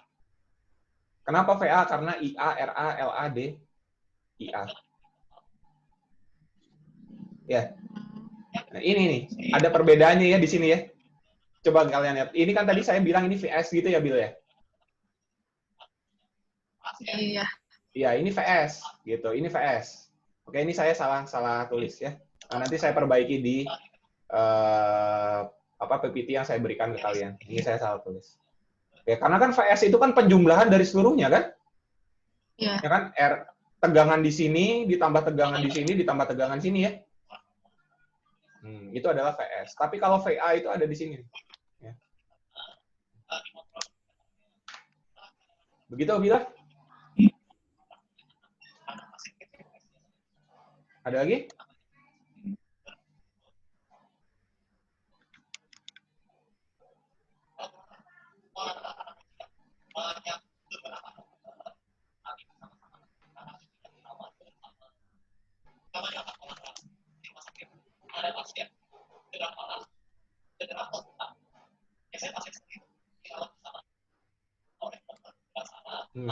Kenapa VA? Karena IA, RA, LAD, IA. Ya. Nah, ini nih. Ada perbedaannya ya di sini ya. Coba kalian lihat. Ini kan tadi saya bilang ini VS gitu ya, Bill ya? Iya. Iya, ini VS gitu. Ini VS. Oke, ini saya salah tulis ya. Nah, nanti saya perbaiki di PPT yang saya berikan ke kalian. Ini saya salah tulis. Ya, karena kan VS itu kan penjumlahan dari seluruhnya kan? Iya. Ya kan? Tegangan di sini ditambah tegangan di sini ditambah tegangan sini ya. Itu adalah VS. Tapi kalau VA itu ada di sini. Ya. Begitu, Bila? Ada lagi?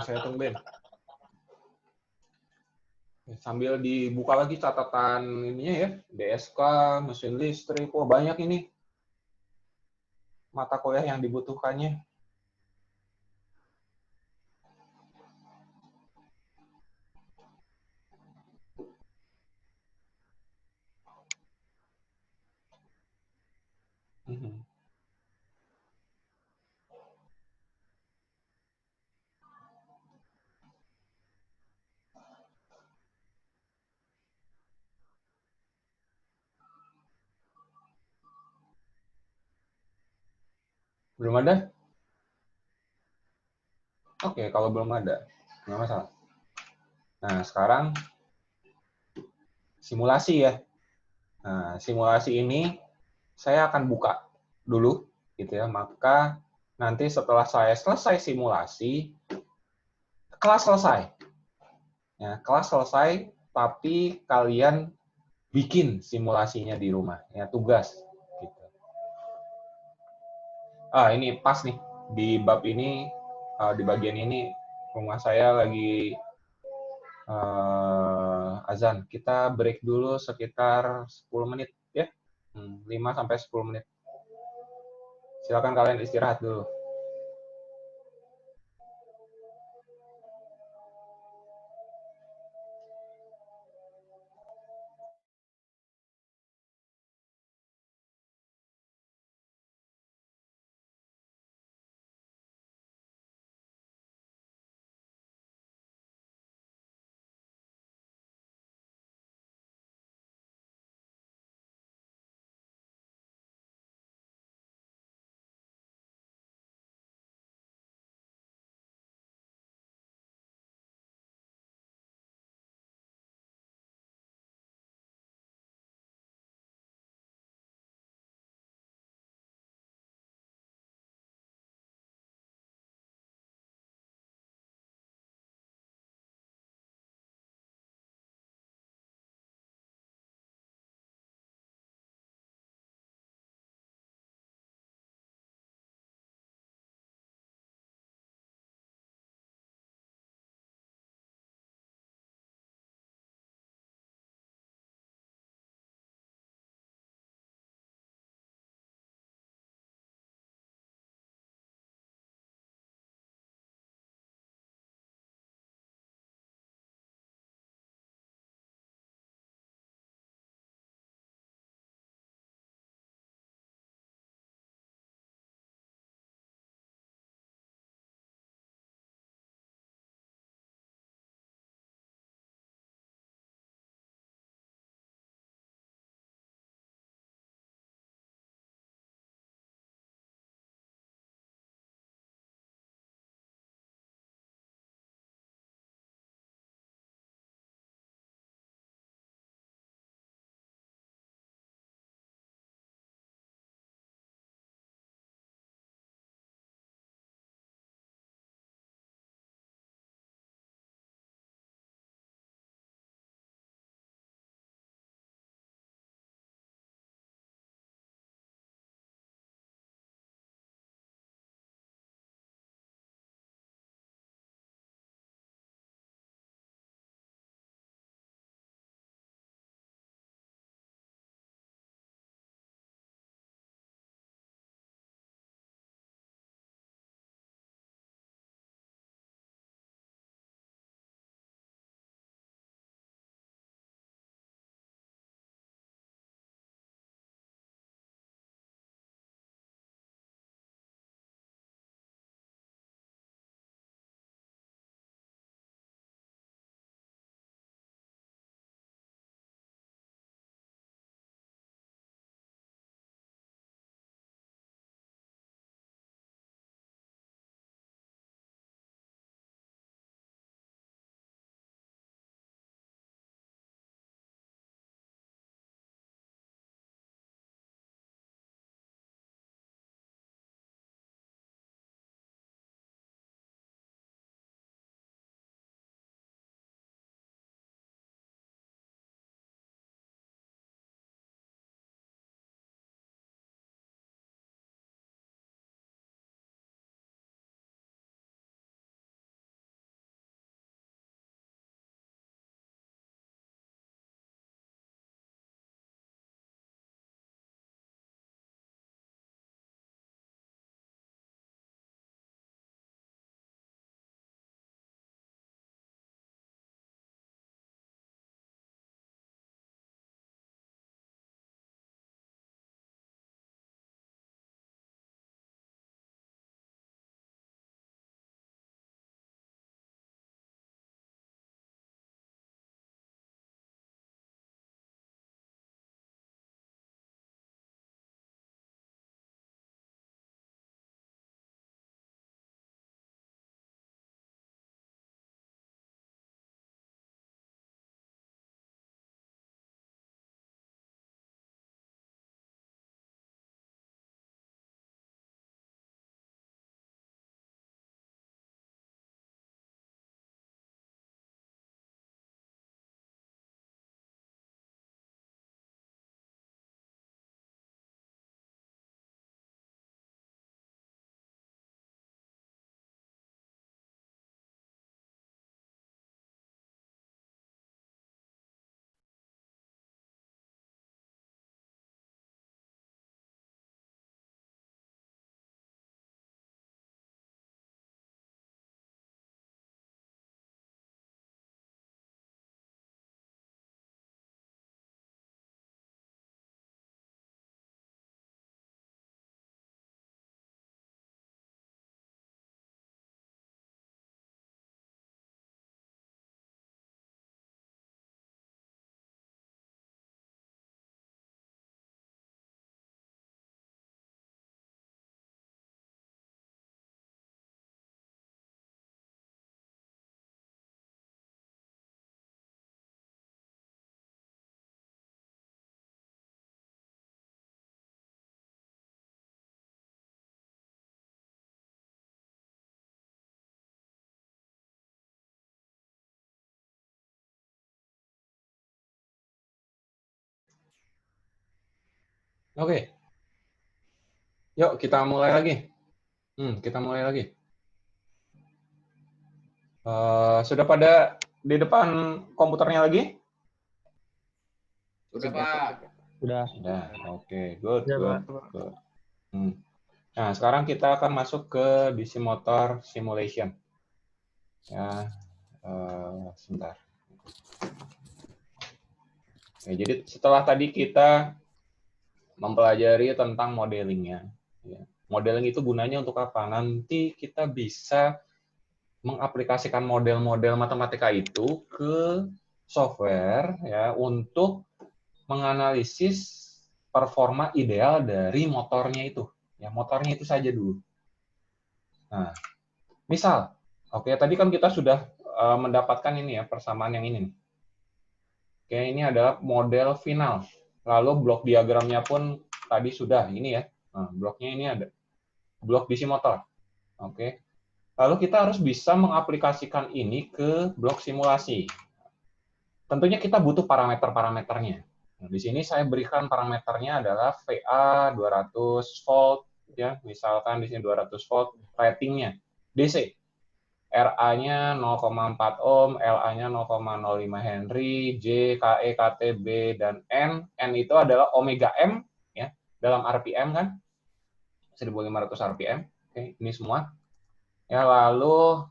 Saya tungguin. Sambil dibuka lagi catatan ininya ya, DSK, mesin listrik, banyak ini mata kuliah yang dibutuhkannya. Belum ada? Oke, kalau belum ada, nggak masalah. Nah, sekarang simulasi ya. Nah, simulasi ini saya akan buka dulu, gitu ya. Maka nanti setelah saya selesai simulasi, kelas selesai. Ya, kelas selesai, tapi kalian bikin simulasinya di rumah, ya tugas. Gitu. Ini pas nih di bab ini, di bagian ini rumah saya lagi azan. Kita break dulu sekitar 10 menit ya. 5-10 menit. Silakan kalian istirahat dulu. Oke. Yuk, kita mulai lagi. Kita mulai lagi. Sudah pada di depan komputernya lagi? Sudah, Pak. Sudah. Sudah. Oke, good. Ya, Pak. Nah, sekarang kita akan masuk ke DC motor simulation. Ya, sebentar. Oke, jadi setelah tadi kita mempelajari tentang modelingnya. Ya. Modeling itu gunanya untuk apa? Nanti kita bisa mengaplikasikan model-model matematika itu ke software ya untuk menganalisis performa ideal dari motornya itu. Ya, motornya itu saja dulu. Nah, misal, oke, tadi kan kita sudah mendapatkan ini ya, persamaan yang ini. Oke, ini adalah model final. Lalu blok diagramnya pun tadi sudah, ini ya. Nah, bloknya ini ada. Blok DC motor. Oke. Lalu kita harus bisa mengaplikasikan ini ke blok simulasi. Tentunya kita butuh parameter-parameternya. Nah, di sini saya berikan parameternya adalah VA 200 volt, ya, misalkan di sini 200 volt, ratingnya DC. RA-nya 0,4 ohm, LA-nya 0,05 Henry, J, KE, KT, B, dan N. N itu adalah omega M, ya, dalam RPM kan, 1.500 RPM. Oke, ini semua. Ya, lalu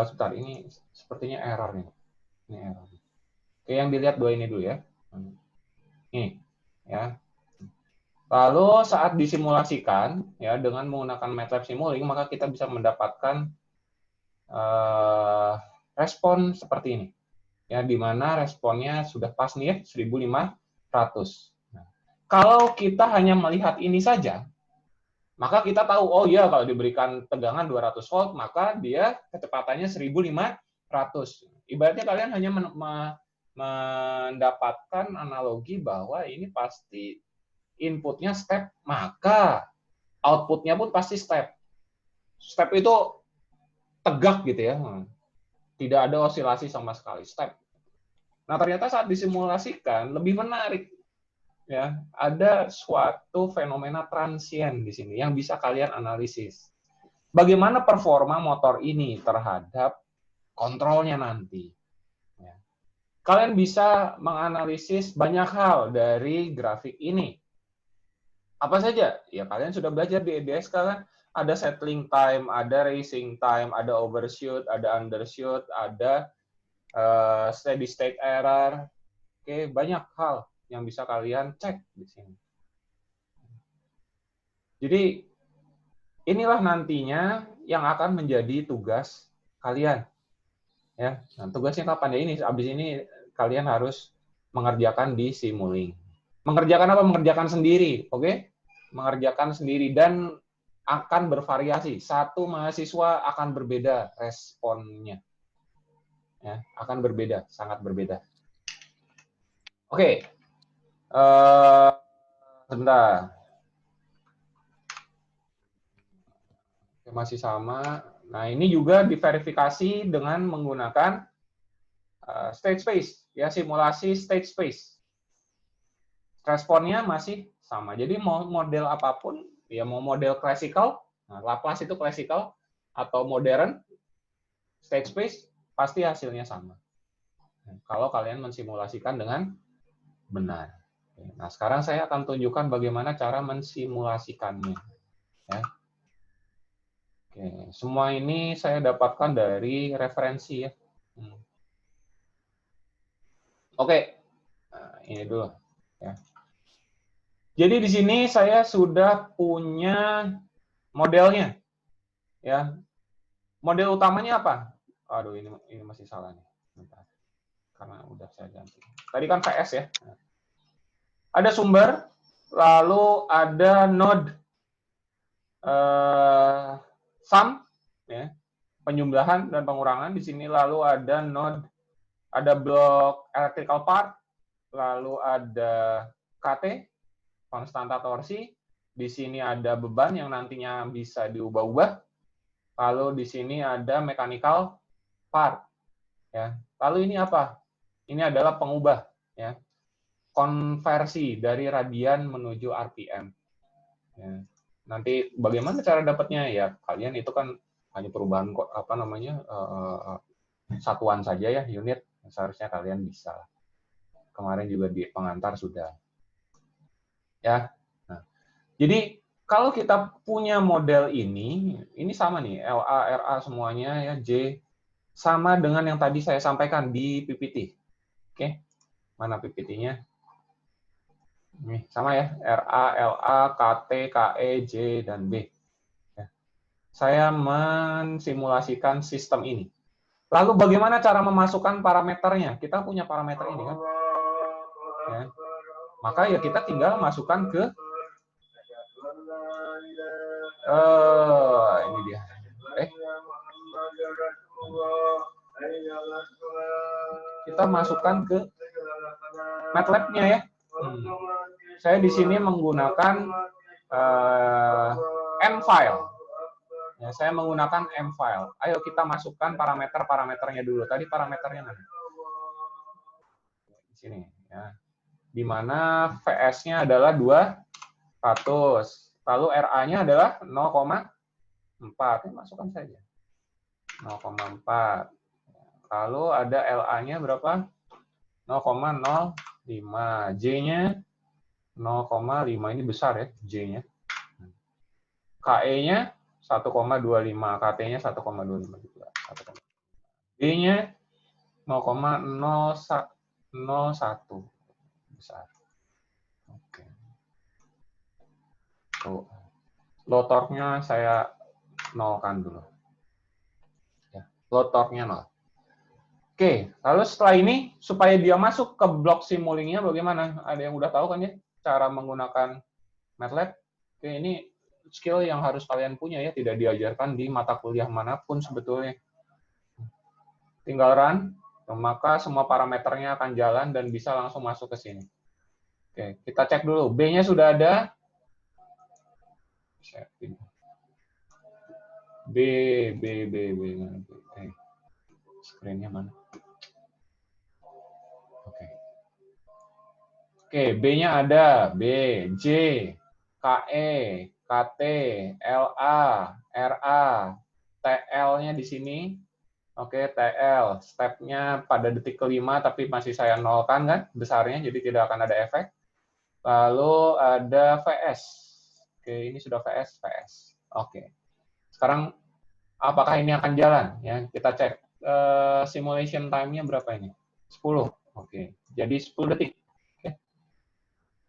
sebentar, ini sepertinya error nih. Ini error. Oke, yang dilihat dua ini dulu ya. Ini, ya. Lalu saat disimulasikan ya dengan menggunakan MATLAB Simulink, maka kita bisa mendapatkan respon seperti ini. Ya, di mana responnya sudah pas nih ya, 1.500. Nah, kalau kita hanya melihat ini saja, maka kita tahu, oh iya, kalau diberikan tegangan 200 volt, maka dia kecepatannya 1.500. Ibaratnya kalian hanya mendapatkan analogi bahwa ini pasti inputnya step, maka outputnya pun pasti step. Step itu tegak gitu ya. Tidak ada osilasi sama sekali, step. Nah, ternyata saat disimulasikan lebih menarik. Ya, ada suatu fenomena transien di sini yang bisa kalian analisis. Bagaimana performa motor ini terhadap kontrolnya nanti. Ya. Kalian bisa menganalisis banyak hal dari grafik ini. Apa saja? Ya, kalian sudah belajar di EDSK kan? Ada settling time, ada racing time, ada overshoot, ada undershoot, ada steady state error. Oke, banyak hal yang bisa kalian cek di sini. Jadi inilah nantinya yang akan menjadi tugas kalian. Ya, nah, tugasnya kapan ya ini? Abis ini kalian harus mengerjakan di Simulink. Mengerjakan apa? Mengerjakan sendiri, oke? Mengerjakan sendiri dan akan bervariasi. Satu mahasiswa akan berbeda responnya. Ya, akan berbeda, sangat berbeda. Oke. Sebentar. Masih sama. Nah, ini juga diverifikasi dengan menggunakan state space, ya, simulasi state space. Responnya masih sama. Jadi mau model apapun, ya mau model classical, nah, Laplace itu classical, atau modern, state space, pasti hasilnya sama. Kalau kalian mensimulasikan dengan benar. Nah, sekarang saya akan tunjukkan bagaimana cara mensimulasikannya. Ya. Oke, semua ini saya dapatkan dari referensi ya. Oke, nah, ini dulu. Ya. Jadi di sini saya sudah punya modelnya. Ya, model utamanya apa? Aduh, ini masih salah nih. Bentar. Karena udah saya ganti. Tadi kan VS ya. Ada sumber, lalu ada node sum, ya, penjumlahan dan pengurangan. Di sini lalu ada node, ada blok electrical part, lalu ada KT, konstanta torsi. Di sini ada beban yang nantinya bisa diubah-ubah. Lalu di sini ada mechanical part. Ya. Lalu ini apa? Ini adalah pengubah. Ya. konversi dari radian menuju RPM. Ya. Nanti bagaimana cara dapatnya? Ya kalian itu kan hanya perubahan apa namanya satuan saja ya, unit. Seharusnya kalian bisa. Kemarin juga di pengantar sudah. Ya. Nah, jadi kalau kita punya model ini sama nih, LA, RA semuanya ya, J sama dengan yang tadi saya sampaikan di PPT. Oke, mana PPT-nya? Nih, sama ya, RA, LA, KT, KE, J, dan B. Ya. Saya mensimulasikan sistem ini. Lalu bagaimana cara memasukkan parameternya? Kita punya parameter ini kan? Ya. Maka ya kita tinggal masukkan ke ini dia. Kita masukkan ke MATLAB-nya ya. Saya di sini menggunakan M-file. Ya, saya menggunakan M-file. Ayo kita masukkan parameter-parameternya dulu. Tadi parameternya mana? Di sini. Ya. Di mana VS-nya adalah 200. Lalu RA-nya adalah 0,4. Masukkan saja. 0,4. Lalu ada LA-nya berapa? 0,05. J-nya 0,5. Ini besar ya, J-nya. KE-nya 1,25. KT-nya 1,25 juga. B-nya 0,01. Besar. Oke. Tuh. Low torque-nya saya nolkan dulu. Ya, low torque-nya 0. Oke, lalu setelah ini, supaya dia masuk ke blok simulingnya bagaimana? Ada yang udah tahu kan ya, cara menggunakan MATLAB? Oke, ini skill yang harus kalian punya ya, tidak diajarkan di mata kuliah manapun sebetulnya. Tinggal run, maka semua parameternya akan jalan dan bisa langsung masuk ke sini. Oke, kita cek dulu. B-nya sudah ada. B. Screen-nya mana? Oke, B-nya ada. B, J, KE, KT, LA, RA, TL-nya di sini. Oke, TL. Step-nya pada detik kelima, tapi masih saya nolkan kan besarnya, jadi tidak akan ada efek. Lalu ada VS. Oke, ini sudah VS. Oke. Sekarang, apakah ini akan jalan? Ya, kita cek. Simulation time-nya berapa ini? 10. Oke, jadi 10 detik.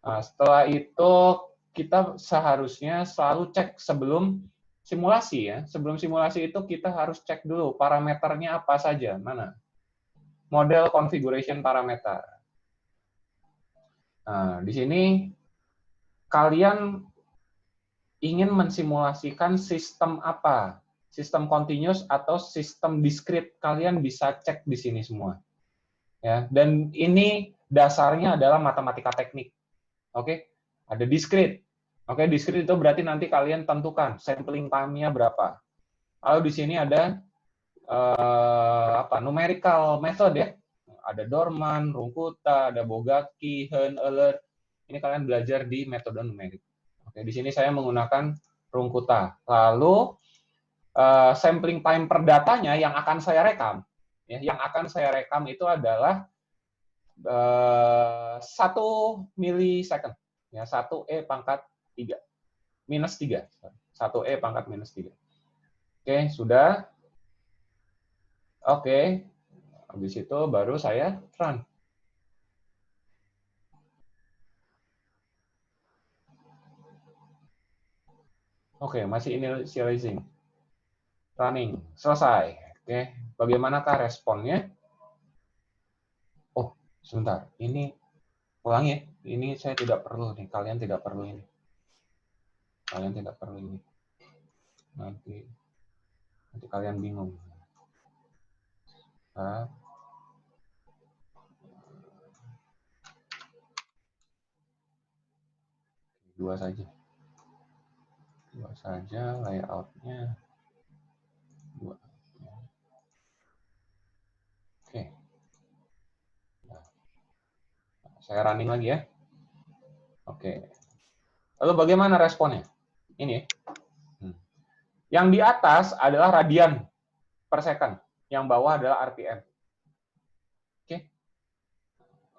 Nah, setelah itu kita seharusnya selalu cek sebelum simulasi ya. Sebelum simulasi itu kita harus cek dulu parameternya apa saja. Mana? Model configuration parameter. Nah, di sini kalian ingin mensimulasikan sistem apa? Sistem continuous atau sistem discrete? Kalian bisa cek di sini semua. Ya, dan ini dasarnya adalah matematika teknik. Oke, ada discrete. Oke, discrete itu berarti nanti kalian tentukan sampling time-nya berapa. Lalu di sini ada numerical method ya. Ada Dorman, Runkuta, ada Bogacki, Hehn, Euler. Ini kalian belajar di metode numerik. Oke, di sini saya menggunakan Runkuta. Lalu sampling time per datanya yang akan saya rekam. Ya, yang akan saya rekam itu adalah 1 milisecond, ya 1 E pangkat 3, minus 3, 1 E pangkat minus 3. Oke, sudah. Oke, habis itu baru saya run. Oke, masih initializing. Running, selesai. Oke, bagaimanakah responnya? Oh, sebentar, ini ulangi ya. Ini saya tidak perlu nih, kalian tidak perlu ini. Kalian tidak perlu ini. Nanti kalian bingung. Nah, dua saja layoutnya 2. Oke. Nah, Saya running lagi ya. Oke. Lalu bagaimana responnya? Ini. Yang di atas adalah radian per second. Yang bawah adalah RPM. Oke.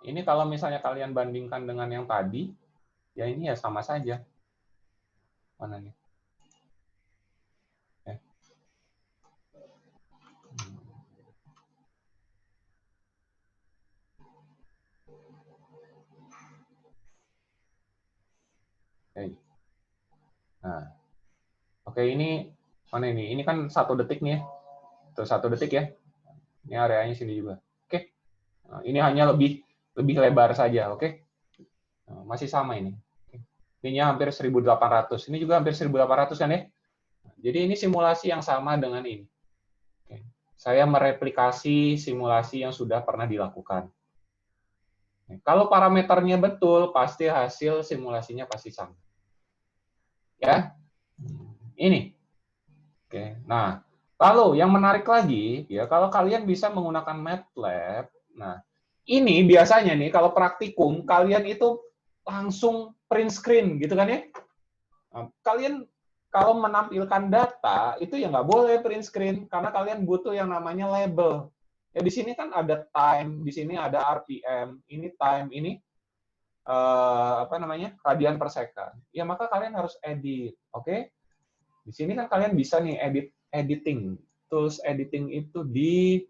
Ini kalau misalnya kalian bandingkan dengan yang tadi, ya ini ya sama saja. Mana nih? Oke. Oke. Nah, oke ini mana ini? Ini kan 1 detik nih ya. Tuh 1 detik ya. Ini areanya sini juga. Oke. Nah, ini hanya lebih lebar saja, oke? Nah, masih sama ini. Ini hampir 1.800. Ini juga hampir 1.800 kan ya? Jadi ini simulasi yang sama dengan ini. Oke. Saya mereplikasi simulasi yang sudah pernah dilakukan. Kalau parameternya betul, pasti hasil simulasinya pasti sama. Ya, ini. Oke. Nah, lalu yang menarik lagi, ya kalau kalian bisa menggunakan MATLAB, nah ini biasanya nih kalau praktikum kalian itu langsung print screen gitu kan ya. Nah, kalian kalau menampilkan data itu ya nggak boleh print screen karena kalian butuh yang namanya label. Ya di sini kan ada time, di sini ada RPM, ini time, ini apa namanya radian per second. Ya maka kalian harus edit, oke? Di sini kan kalian bisa nih editing, tools editing itu di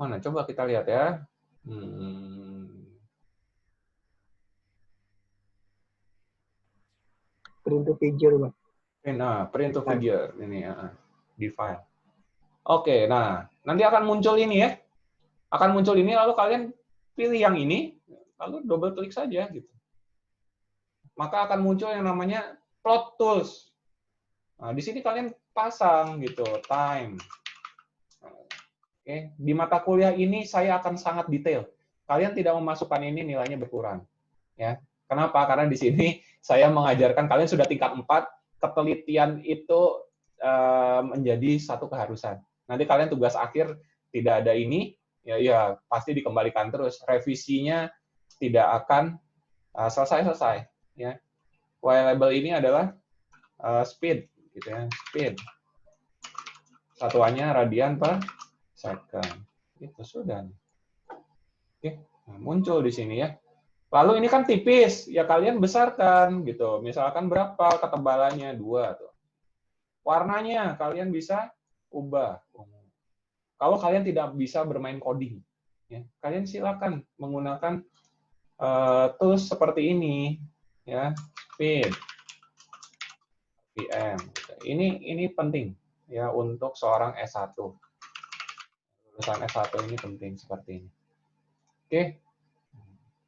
mana? Coba kita lihat ya. Print to figure, Pak. Print to figure ini ya, di file. Oke, nah nanti akan muncul ini ya, akan muncul ini lalu kalian pilih yang ini, lalu double klik saja gitu. Maka akan muncul yang namanya plot tools. Nah, di sini kalian pasang gitu time. Oke, di mata kuliah ini saya akan sangat detail. Kalian tidak memasukkan ini nilainya berkurang. Ya, kenapa? Karena di sini saya mengajarkan kalian sudah tingkat 4, ketelitian itu menjadi satu keharusan. Nanti kalian tugas akhir tidak ada ini, ya pasti dikembalikan terus. Revisinya tidak akan selesai-selesai. Ya, Y-label ini adalah speed, gitu ya, speed. Satuannya radian per second. Itu sudah. Oke, nah, muncul di sini ya. Lalu ini kan tipis, ya kalian besarkan gitu. Misalkan berapa ketebalannya 2 tuh. Warnanya kalian bisa ubah. Kalau kalian tidak bisa bermain coding, ya, kalian silakan menggunakan tools seperti ini, ya, speed, PM. Ini penting ya untuk seorang S1. Lulusan S1 ini penting seperti ini. Oke.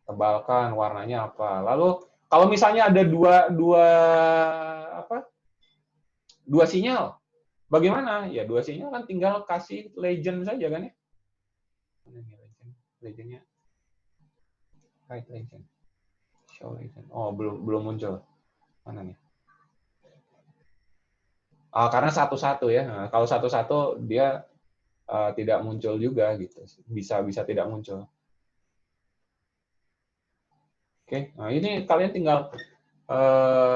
Tebalkan warnanya apa. Lalu kalau misalnya ada dua sinyal, bagaimana? Ya 2 sinyal kan tinggal kasih legend saja kan ya. Mana nih legendnya? Right legend. Show legend. Oh, belum muncul. Mana nih? Karena satu-satu ya. Nah, kalau satu-satu dia tidak muncul juga gitu. Bisa tidak muncul. Oke, nah ini kalian tinggal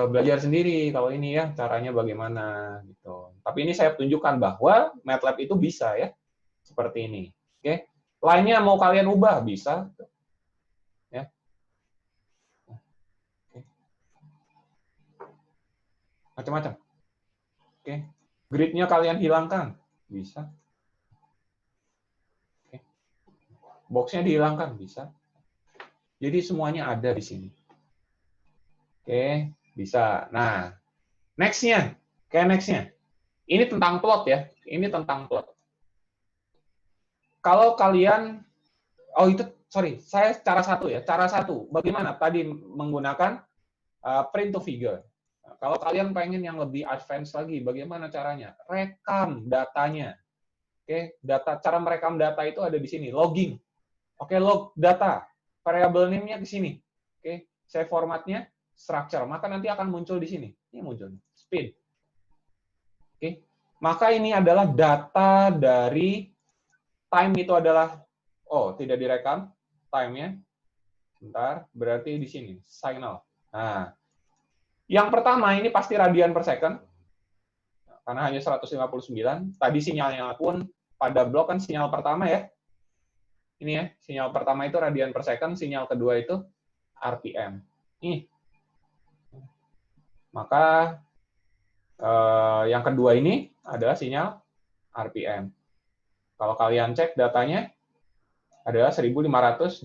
belajar sendiri kalau ini ya caranya bagaimana gitu. Tapi ini saya tunjukkan bahwa MATLAB itu bisa ya seperti ini. Oke, lainnya mau kalian ubah bisa. Ya. Oke. Macam-macam. Oke, grid-nya kalian hilangkan bisa. Oke. Box-nya dihilangkan bisa. Jadi semuanya ada di sini. Oke, bisa. Nah, next-nya. Kayak next-nya. Ini tentang plot ya. Ini tentang plot. Kalau kalian, saya cara satu ya. Cara satu, bagaimana tadi menggunakan print to figure. Nah, kalau kalian pengen yang lebih advance lagi, bagaimana caranya? Rekam datanya. Oke, cara merekam data itu ada di sini. Logging. Oke, log data. Variable name-nya di sini. Oke, saya formatnya structure, maka nanti akan muncul di sini. Ini muncul speed. Oke. Maka ini adalah data dari time itu adalah tidak direkam. time-nya. Bentar, berarti di sini, signal. Nah, yang pertama ini pasti radian per second, karena hanya 159. Tadi sinyalnya pun pada blok kan sinyal pertama ya. Ini ya, sinyal pertama itu radian per second, sinyal kedua itu RPM. Nih. Maka yang kedua ini adalah sinyal RPM. Kalau kalian cek datanya adalah 1524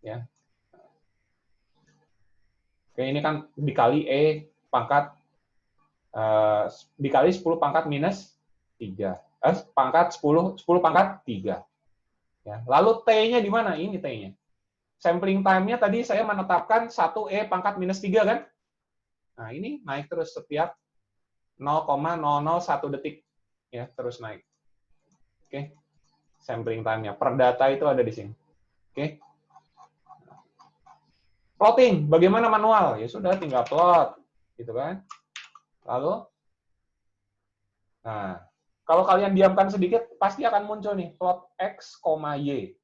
ya. Oke, ini kan dikali dikali 10 pangkat minus 3. Pangkat 10 pangkat 3. Ya. Lalu T-nya di mana? Ini T-nya. Sampling time-nya tadi saya menetapkan 1E pangkat minus 3 kan? Nah, ini naik terus setiap 0,001 detik. Ya, terus naik. Oke. Sampling time-nya. Per data itu ada di sini. Oke. Plotting, bagaimana manual? Ya sudah, tinggal plot. Gitu kan. Lalu, nah, kalau kalian diamkan sedikit, pasti akan muncul nih, plot X, Y.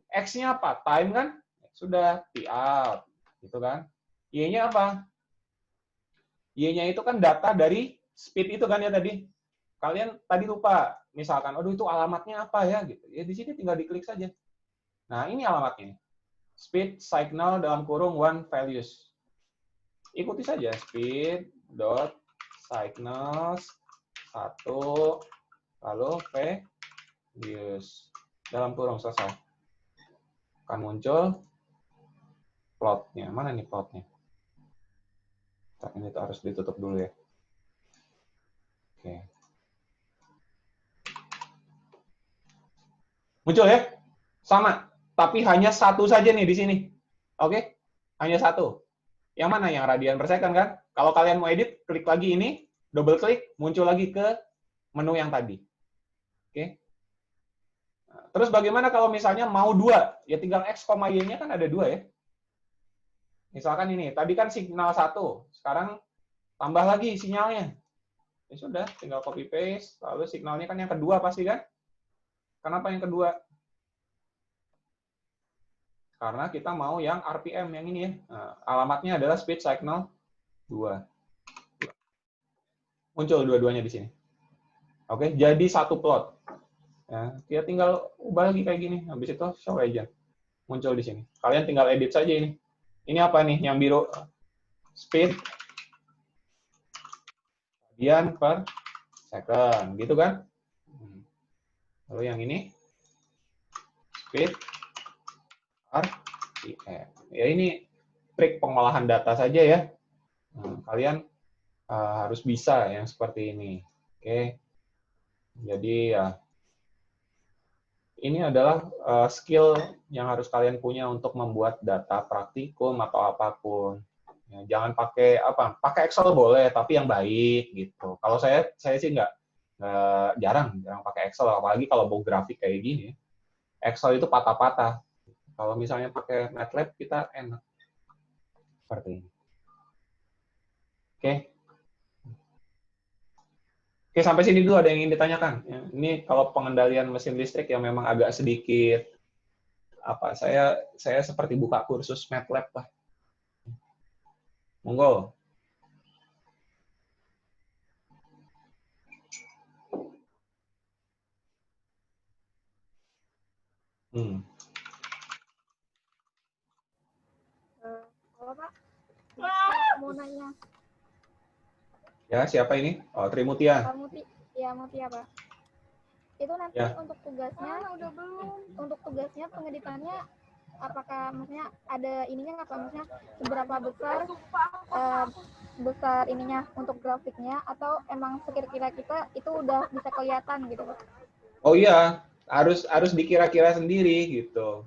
X-nya apa? Time kan? Sudah, T out. Gitu kan. Y-nya apa? Y-nya itu kan data dari speed itu kan ya tadi. Kalian tadi lupa, misalkan, aduh itu alamatnya apa ya? Gitu. Ya di sini tinggal diklik saja. Nah, ini alamatnya. Speed signal dalam kurung one values. Ikuti saja, speed dot signals 1 lalu values dalam kurung selesai. Akan muncul plotnya. Mana nih plotnya? Ini harus ditutup dulu ya. Oke. Muncul ya? Sama. Tapi hanya satu saja nih di sini. Oke? Hanya satu. Yang mana? Yang radian per second kan? Kalau kalian mau edit, klik lagi ini, double klik, muncul lagi ke menu yang tadi. Oke? Nah, terus bagaimana kalau misalnya mau 2? Ya tinggal X, Y-nya kan ada 2 ya. Misalkan ini, tadi kan signal 1, sekarang tambah lagi sinyalnya. Ya sudah, tinggal copy paste, lalu signalnya kan yang kedua pasti kan? Kenapa yang kedua? Karena kita mau yang RPM yang ini ya. Nah, alamatnya adalah speed signal 2. Muncul dua-duanya di sini. Oke, jadi satu plot. Ya, kita tinggal ubah lagi kayak gini. Habis itu show agent. Muncul di sini. Kalian tinggal edit saja ini. Ini apa nih yang biru? Speed radian per second, gitu kan? Lalu yang ini speed RPM. Ya ini trik pengolahan data saja ya. Kalian harus bisa yang seperti ini. Oke. Jadi ya ini adalah skill yang harus kalian punya untuk membuat data praktikum atau apapun. Ya, jangan pakai apa? Pakai Excel boleh, tapi yang baik gitu. Kalau saya sih jarang pakai Excel, apalagi kalau mau grafik kayak gini. Excel itu patah-patah. Kalau misalnya pakai MATLAB kita enak. Seperti ini. Oke. Oke, sampai sini dulu ada yang ingin ditanyakan. Ya, ini kalau pengendalian mesin listrik yang memang agak sedikit apa? Saya seperti buka kursus MATLAB lah. Monggo. Halo Pak, mau nanya. Ya, siapa ini? Oh, Trimutia. Muti, ya Mutia Pak. Itu nanti Ya. untuk tugasnya, udah belum? Untuk tugasnya pengeditannya, apakah maksudnya ada ininya nggak Pak? Maksudnya seberapa besar ininya untuk grafiknya, atau emang sekira-kira kita itu udah bisa kelihatan gitu Pak? Oh iya, harus dikira-kira sendiri gitu.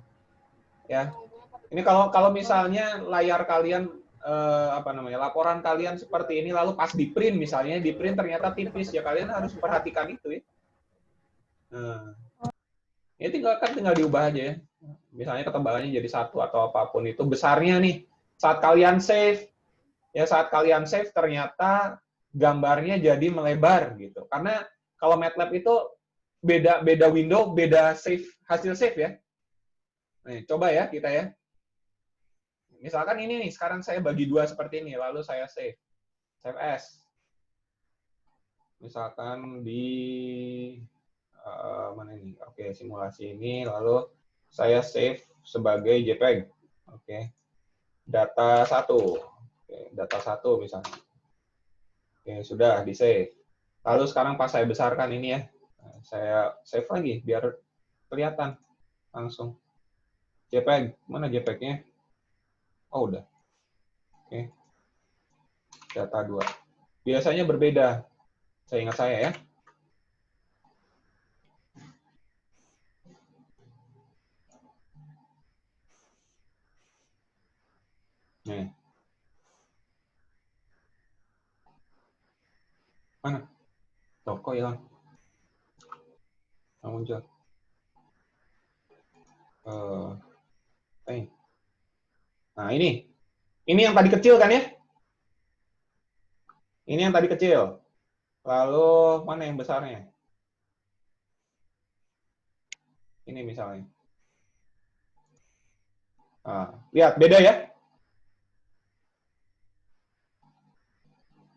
Ya. Ini kalau misalnya layar kalian laporan kalian seperti ini lalu pas di print misalnya di print ternyata tipis ya kalian harus perhatikan itu ya. Nah, ya tinggal diubah aja ya. Misalnya ketebalannya jadi 1 atau apapun itu besarnya nih. Saat kalian save ternyata gambarnya jadi melebar gitu. Karena kalau MATLAB itu beda window, beda hasil save ya. Nih, coba ya kita ya. Misalkan ini nih, sekarang saya bagi dua seperti ini, lalu saya save. Save as. Misalkan di mana ini? Oke, simulasi ini, lalu saya save sebagai JPEG. Oke. Data 1. Oke, data 1 misalnya. Oke, sudah di-save. Lalu sekarang pas saya besarkan ini ya, saya save lagi biar kelihatan langsung. JPEG, mana JPEG-nya? Oh, udah. Oke. Data 2. Biasanya berbeda. Saya ingat saya ya. Nih. Mana? Loh, kok hilang? Nggak muncul. Nah, ini. Ini yang tadi kecil kan ya? Ini yang tadi kecil. Lalu, mana yang besarnya? Ini misalnya. Nah, lihat, beda ya?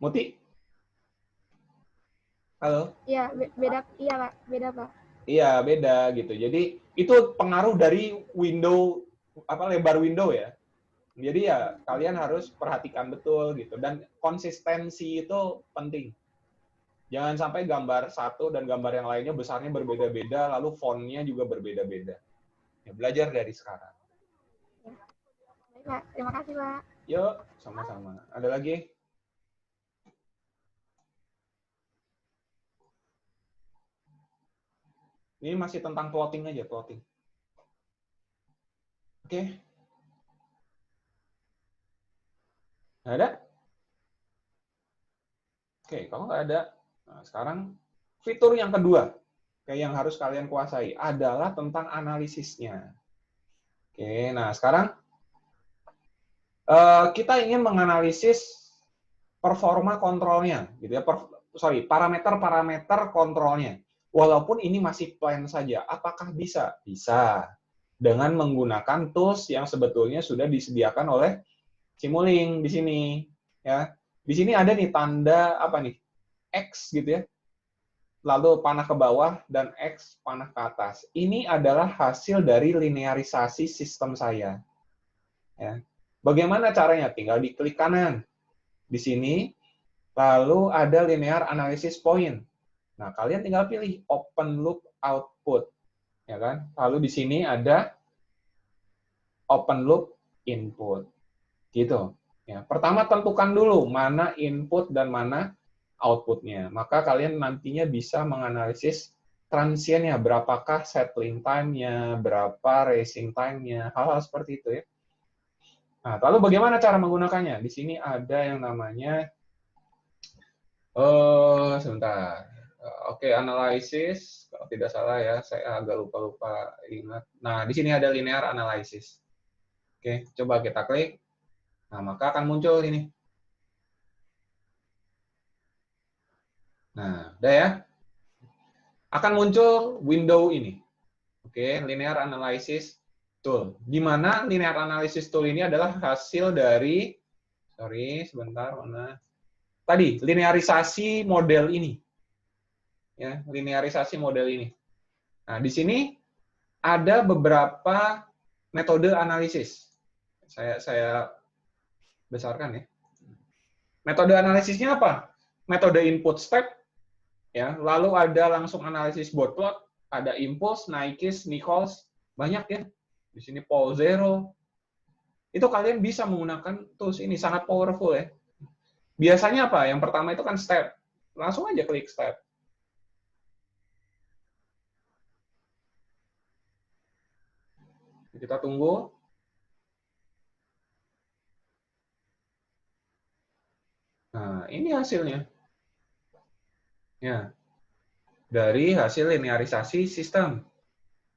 Muti? Halo? Iya, beda. Iya, Pak. Beda, Pak. Iya, beda gitu. Jadi, itu pengaruh dari window, lebar window ya. Jadi ya, kalian harus perhatikan betul gitu. Dan konsistensi itu penting. Jangan sampai gambar satu dan gambar yang lainnya besarnya berbeda-beda, lalu fontnya juga berbeda-beda. Ya, belajar dari sekarang. Baik, Pak. Terima kasih, Pak. Yuk, sama-sama. Ada lagi? Ini masih tentang plotting aja, plotting. Oke. Nggak ada? Oke, kalau nggak ada, nah sekarang fitur yang kedua, yang harus kalian kuasai, adalah tentang analisisnya. Oke, nah sekarang kita ingin menganalisis performa kontrolnya, gitu ya. Parameter-parameter kontrolnya. Walaupun ini masih plain saja, apakah bisa? Bisa. Dengan menggunakan tools yang sebetulnya sudah disediakan oleh Simulink di sini, ya. Di sini ada nih tanda apa nih? X gitu ya. Lalu panah ke bawah dan X panah ke atas. Ini adalah hasil dari linearisasi sistem saya. Ya. Bagaimana caranya? Tinggal diklik kanan. Di sini lalu ada linear analysis point. Nah, kalian tinggal pilih open loop output, ya kan? Lalu di sini ada open loop input. Gitu. Ya, pertama tentukan dulu mana input dan mana outputnya. Maka kalian nantinya bisa menganalisis transiennya, berapakah settling time-nya, berapa racing time-nya, hal-hal seperti itu ya. Nah, lalu bagaimana cara menggunakannya? Di sini ada yang namanya, sebentar. Oke, analisis, kalau tidak salah ya, saya agak lupa-lupa ingat. Nah, di sini ada linear analysis. Oke, coba kita klik. Nah, maka akan muncul ini. Nah, udah ya. Akan muncul window ini. Oke, linear analysis tool. Di mana linear analysis tool ini adalah hasil dari, sebentar, mana? Tadi, linearisasi model ini. Ya, linearisasi model ini. Nah, di sini ada beberapa metode analisis. Saya besarkan ya. Metode analisisnya apa? Metode input step, ya. Lalu ada langsung analisis board plot, ada impulse, Nyquist, Nichols, banyak ya. Di sini Paul Zero. Itu kalian bisa menggunakan tools ini, sangat powerful ya. Biasanya apa? Yang pertama itu kan step. Langsung aja klik step. Kita tunggu. Nah, ini hasilnya. Ya. Dari hasil linearisasi sistem.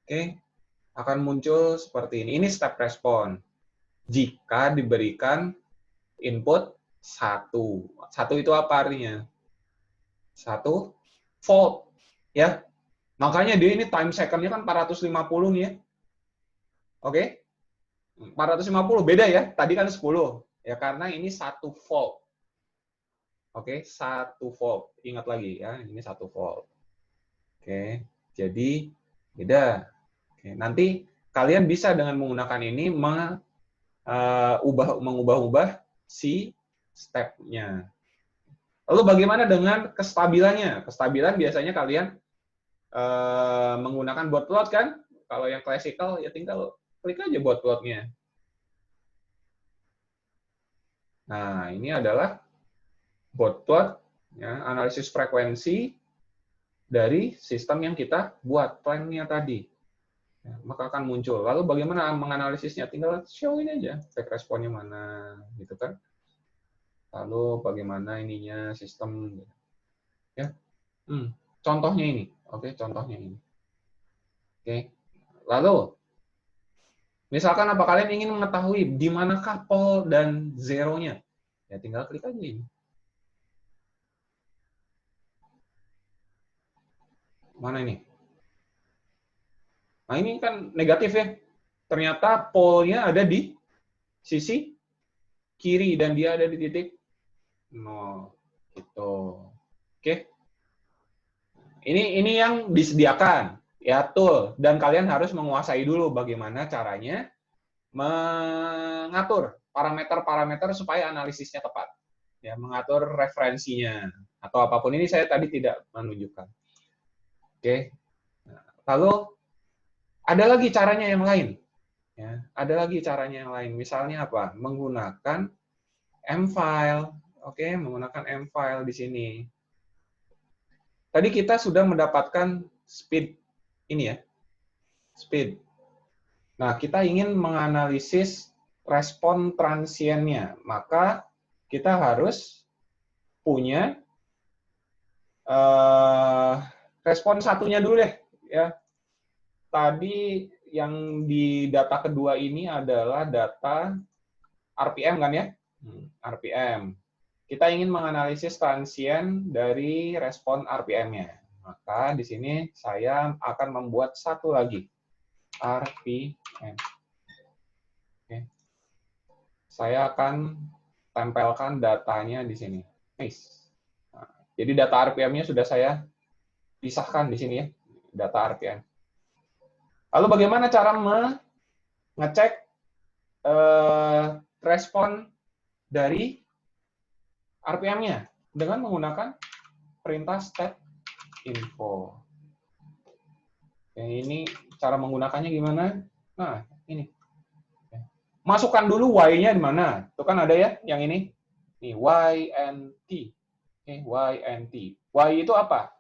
Oke. Akan muncul seperti ini. Ini step respon. Jika diberikan input 1. 1 itu apa artinya? 1 volt. Ya. Makanya dia ini time second-nya kan 450 nih ya. Oke? 450 beda ya. Tadi kan 10. Ya karena ini 1 volt. Oke, 1 volt. Ingat lagi ya, ini 1 volt. Oke, jadi beda. Oke, nanti kalian bisa dengan menggunakan ini mengubah-ubah si step-nya. Lalu bagaimana dengan kestabilannya? Kestabilan biasanya kalian menggunakan bot plot kan? Kalau yang classical ya tinggal klik aja bot plotnya. Nah, ini adalah bot plot, ya, analisis frekuensi dari sistem yang kita buat plan-nya tadi. Ya, maka akan muncul. Lalu bagaimana menganalisisnya? Tinggal show-in aja, cek responnya mana, gitu kan. Lalu bagaimana ininya sistem, ya. Contohnya ini, oke, contohnya ini. Oke. Lalu misalkan apa kalian ingin mengetahui di manakah pole dan zero-nya? Ya tinggal klik aja ini. Mana ini? Nah, ini kan negatif ya. Ternyata pole-nya ada di sisi kiri dan dia ada di titik 0. Gitu. Oke. Ini yang disediakan. Ya, tool. Dan kalian harus menguasai dulu bagaimana caranya mengatur parameter-parameter supaya analisisnya tepat. Ya, mengatur referensinya atau apapun ini saya tadi tidak menunjukkan. Oke. Lalu ada lagi caranya yang lain. Ya, ada lagi caranya yang lain. Misalnya apa? Menggunakan M-file. Oke, menggunakan M-file di sini. Tadi kita sudah mendapatkan speed ini ya. Speed. Nah, kita ingin menganalisis respon transiennya. Maka kita harus punya respon satunya dulu deh. Ya. Tadi yang di data kedua ini adalah data RPM kan ya? RPM. Kita ingin menganalisis transien dari respon RPM-nya. Maka di sini saya akan membuat satu lagi. RPM. Oke. Saya akan tempelkan datanya di sini. Nice. Nah, jadi data RPM-nya sudah saya pisahkan di sini ya. Data RPM. Lalu bagaimana cara mengecek respon dari RPM-nya? Dengan menggunakan perintah step info. Yang ini cara menggunakannya gimana? Nah, ini. Masukkan dulu Y-nya di mana? Itu kan ada ya, yang ini. Nih, Y and T. Oke, Y and T. Y itu apa?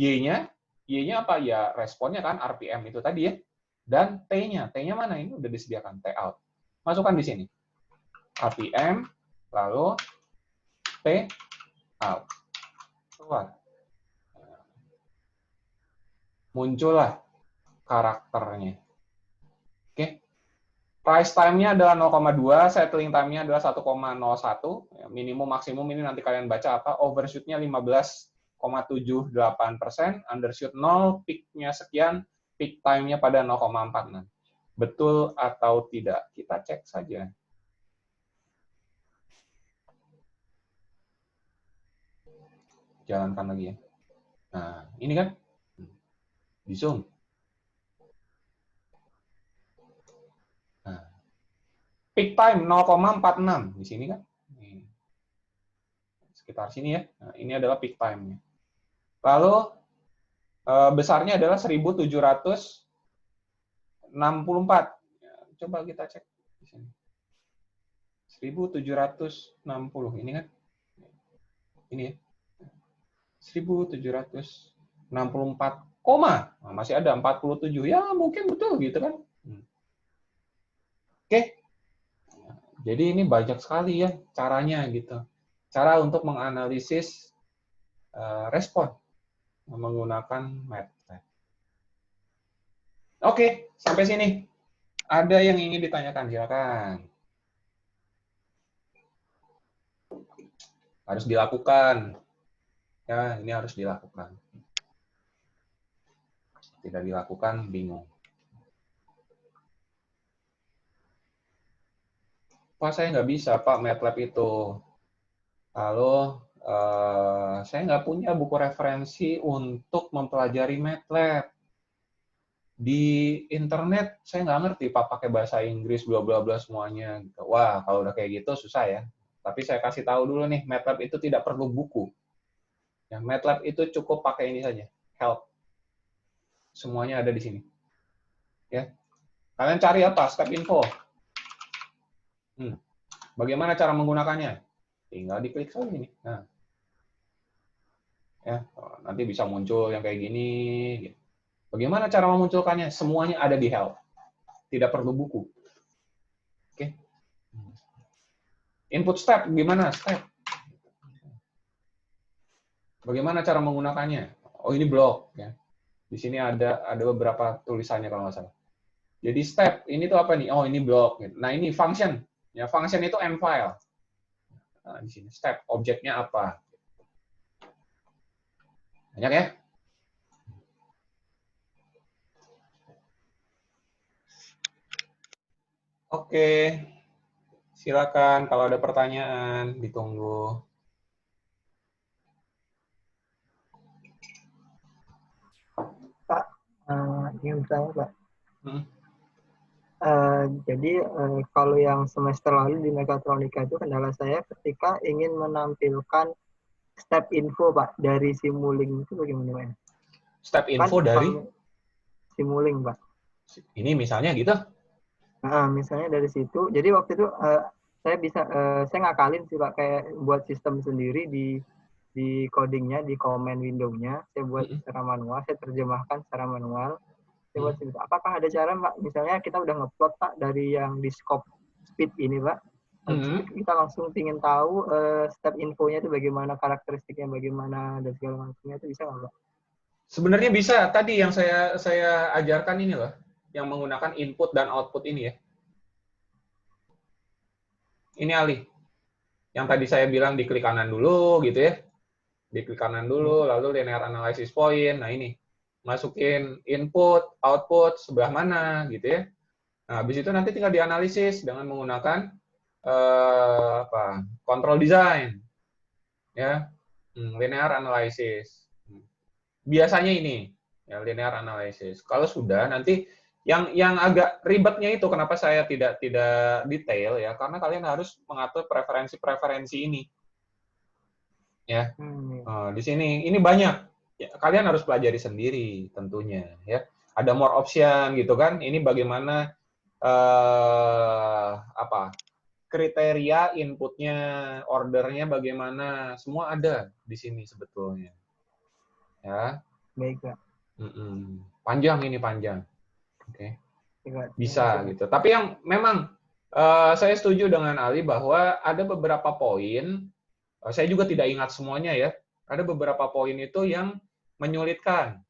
Y-nya apa? Ya, responnya kan RPM itu tadi ya. Dan T-nya. T-nya mana? Ini udah disediakan. T out. Masukkan di sini. RPM, lalu T out. Keluar. Muncullah karakternya. Oke. Price time-nya adalah 0,2, settling time-nya adalah 1,01. Minimum maksimum ini nanti kalian baca apa. Overshoot-nya 15,78%, undershoot 0, peak-nya sekian, peak time-nya pada 0,46. Betul atau tidak? Kita cek saja. Jalankan lagi ya. Nah, ini kan di zoom. Nah, peak time 0,46 di sini kan. Sekitar sini ya. Nah, ini adalah peak time-nya. Lalu besarnya adalah 1764. Coba kita cek di sini. 1760 ini kan. Ini ya. 1764, nah, masih ada 47. Ya, mungkin betul gitu kan. Oke. Jadi ini banyak sekali ya caranya gitu. Cara untuk menganalisis respon menggunakan MATLAB. Oke, sampai sini. Ada yang ingin ditanyakan, silakan. Harus dilakukan. Ya, ini harus dilakukan. Tidak dilakukan, bingung. Pak, saya nggak bisa, Pak, MATLAB itu. Lalu, saya nggak punya buku referensi untuk mempelajari MATLAB. Di internet, saya nggak ngerti, Pak, pakai bahasa Inggris, bla bla bla semuanya. Wah, kalau udah kayak gitu, susah ya. Tapi saya kasih tahu dulu nih, MATLAB itu tidak perlu buku. Ya, MATLAB itu cukup pakai ini saja, help. Semuanya ada di sini. Ya. Kalian cari apa? Step info. Bagaimana cara menggunakannya? Tinggal diklik saja ini. Nah. Ya, nanti bisa muncul yang kayak gini. Gitu. Bagaimana cara memunculkannya? Semuanya ada di help. Tidak perlu buku. Oke. Input step, gimana? Step. Bagaimana cara menggunakannya? Oh, ini blok. Ya. Di sini ada beberapa tulisannya kalau nggak salah. Jadi step, ini tuh apa nih? Oh, ini blok. Nah, ini function. Ya, function itu m-file. Nah, di sini step, objeknya apa? Banyak ya? Oke, silakan kalau ada pertanyaan, ditunggu. Pak, ini bertanya Pak. Jadi kalau yang semester lalu di mekatronika itu kendala saya ketika ingin menampilkan step info Pak dari Simulink itu bagaimana? Step info kan, dari Simulink Pak. Ini misalnya gitu? Nah, misalnya dari situ. Jadi waktu itu saya ngakalin sih Pak, kayak buat sistem sendiri di codingnya, di command window-nya. Saya buat secara manual, saya terjemahkan secara manual. Saya buat cerita. Apakah ada cara Pak? Misalnya kita udah ngeplot Pak dari yang di scope speed ini Pak. Kita langsung ingin tahu step infonya itu bagaimana, karakteristiknya bagaimana dan segala macamnya, itu bisa nggak Pak? Sebenarnya bisa. Tadi yang saya ajarkan ini loh, yang menggunakan input dan output ini ya. Ini Ali. Yang tadi saya bilang diklik kanan dulu gitu ya. Diklik kanan dulu, lalu linear analysis point. Nah ini, masukin input, output sebelah mana gitu ya. Nah, habis itu nanti tinggal dianalisis dengan menggunakan control design. Ya. Linear analysis. Biasanya ini, ya, linear analysis. Kalau sudah nanti yang agak ribetnya itu kenapa saya tidak detail ya, karena kalian harus mengatur preferensi ini. Ya. Di sini ini banyak. Ya, kalian harus pelajari sendiri tentunya ya. Ada more option gitu kan. Ini bagaimana kriteria inputnya, ordernya bagaimana, semua ada di sini sebetulnya. Ya. Baik, Pak. Panjang ini, panjang. Oke. Bisa gitu. Tapi yang memang saya setuju dengan Ali bahwa ada beberapa poin, saya juga tidak ingat semuanya ya, ada beberapa poin itu yang menyulitkan.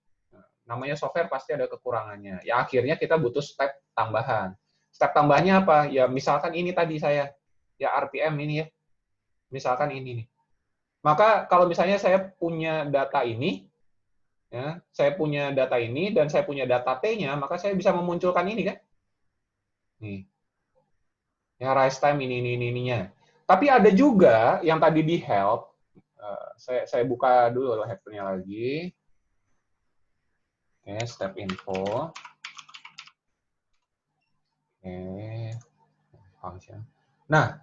Namanya software pasti ada kekurangannya. Ya akhirnya kita butuh step tambahan. Step tambahannya apa? Ya misalkan ini tadi saya, ya RPM ini ya. Misalkan ini nih. Maka kalau misalnya saya punya data ini, ya, saya punya data ini dan saya punya data T-nya, maka saya bisa memunculkan ini kan? Nih. Ya rise time ininya. Tapi ada juga yang tadi di help. Saya buka dulu help-nya lagi. Oke, step info. Oke. Function. Nah,